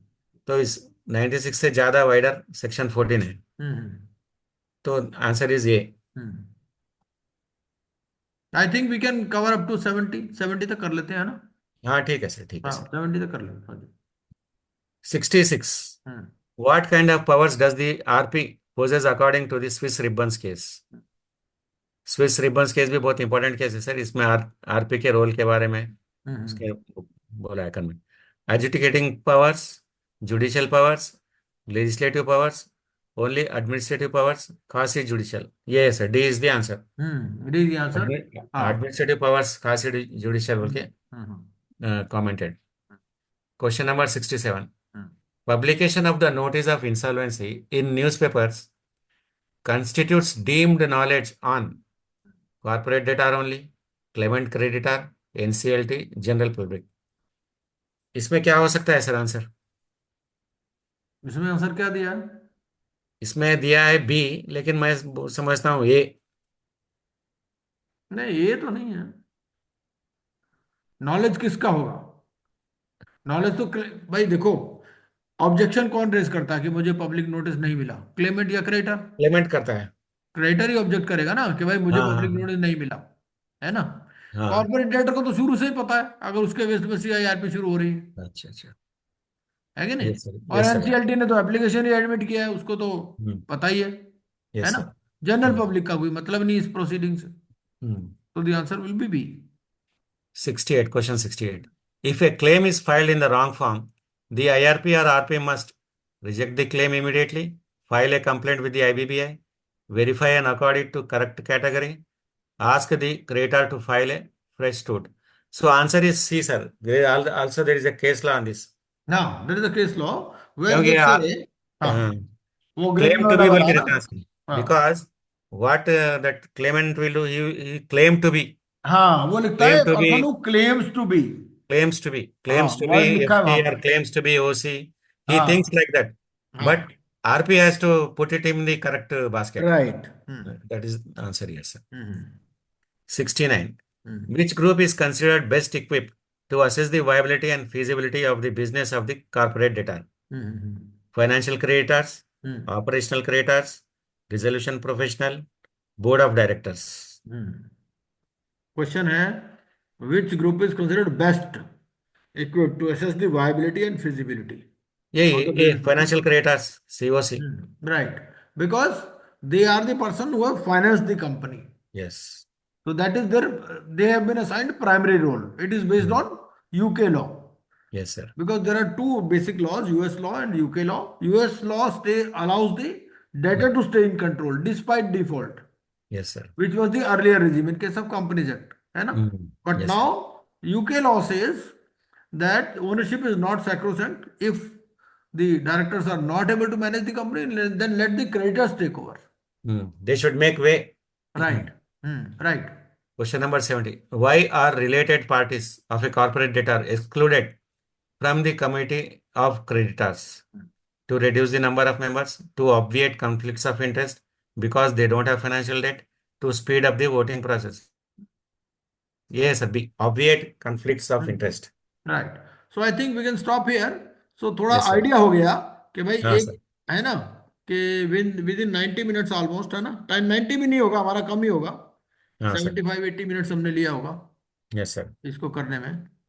तो इस 96 से ज्यादा वाइडर सेक्शन 14 है। तो आंसर इज ये। I think we can cover up to 70 तक कर लेते हैं, ना? हाँ ठीक है सर, ठीक है हाँ सर। 70 तक कर लेते हैं। 66. What kind of powers does the RP possess according to the Swiss ribbons case? Swiss ribbons case भी बहुत इंपॉर्टेंट केस है सर। इसमें आरपी के रोल के बारे में उसके बोला है convent. Adjudicating powers, judicial powers, legislative powers, only administrative powers, खासी जुडिशियल। ये है sir, D is the answer. D is the answer. Administrative powers, खासी जुडिशियल बोल के commented. Question number 67. Publication of the notice of insolvency in newspapers constitutes deemed knowledge on corporate debtor only, claimant creditor, NCLT, general public. इसमें क्या हो सकता है sir answer? इसमें answer क्या दिया है? इसमें दिया है बी, लेकिन मैं समझता हूँ ए। नहीं, ये तो नहीं है। नॉलेज किसका होगा? नॉलेज तो भाई देखो, ऑब्जेक्शन कौन रेज करता है कि मुझे पब्लिक नोटिस नहीं मिला? क्लेमेंट या क्रेडिटर? क्लेमेंट करता है। क्रेडिटर ही ऑब्जेक्ट करेगा ना कि भाई मुझे हाँ हाँ पब्लिक नोटिस नहीं मिला, है ना? हाँ। कॉर्पोरेट डेटर को तो शुरू से ही पता है, अगर उसके वेस्ट में CIRP शुरू हो रही है। अच्छा अच्छा। है कि नहीं? यस सर, और यस सर। NCLT ने तो एप्लीकेशन ही एडमिट किया है, उसको तो पता ही है यस ना? सर। जनरल पब्लिक का कोई मतलब नहीं इस प्रोसीडिंग से। 68. तो the answer will be B. 68, question 68. If a claim is filed in the wrong form, the IRP or RP must reject the claim immediately, file a complaint with the IBBI, verify and accord it to correct category, ask the creditor to file a fresh suit. So answer is C, sir. Also there is a case law on this. Now there is a case law where क्योंकि they say, हाँ, वो great claim में to मैंने be बोल के बताया देते हैं ना। उसमें, हाँ because what that claimant will do, he claim to be, हाँ, वो लिखता claim है to be, person who claims to be. हाँ, claims to be वर्ड लिखा है FT वहां or पे। claims to be OC. He thinks हाँ like that, but हाँ, RP has to put it in the correct basket. Right. That is the answer, yes, sir. 69. Which group is considered best equipped to assess the viability and feasibility of the business of the corporate debtor? Financial creditors, operational creditors, resolution professional, board of directors. Question है which group is considered best equipped to assess the viability and feasibility यही of the ये business. Financial creditors, COC. Right, because they are the person who have financed the company. Yes. So that is their, they have been assigned primary role. It is based Hmm. on UK law. Yes, sir. Because there are two basic laws, US law and UK law. US law allows the debtor to stay in control despite default, Yes, sir. which was the earlier regime in case of Companies Act. है ना? Hmm. But Yes, sir. now UK law says that ownership is not sacrosanct. If the directors are not able to manage the company, then let the creditors take over. They should make way. Right. Right. Question number 70. Why are related parties of a corporate debtor excluded from the committee of creditors? To reduce the number of members, to obviate conflicts of interest because they don't have financial debt, to speed up the voting process. Yes, sir. B. Obviate conflicts of interest. Right so I think we can stop here so थोड़ा Yes, sir. Idea हो गया कि भाई हाँ, एक sir. है ना कि विद इन 90 मिनट्स ऑलमोस्ट है ना टाइम 90 भी नहीं होगा हमारा कम ही होगा हाँ, sir. 75-80 मिनट्स हमने लिया होगा Yes, sir. इसको करने में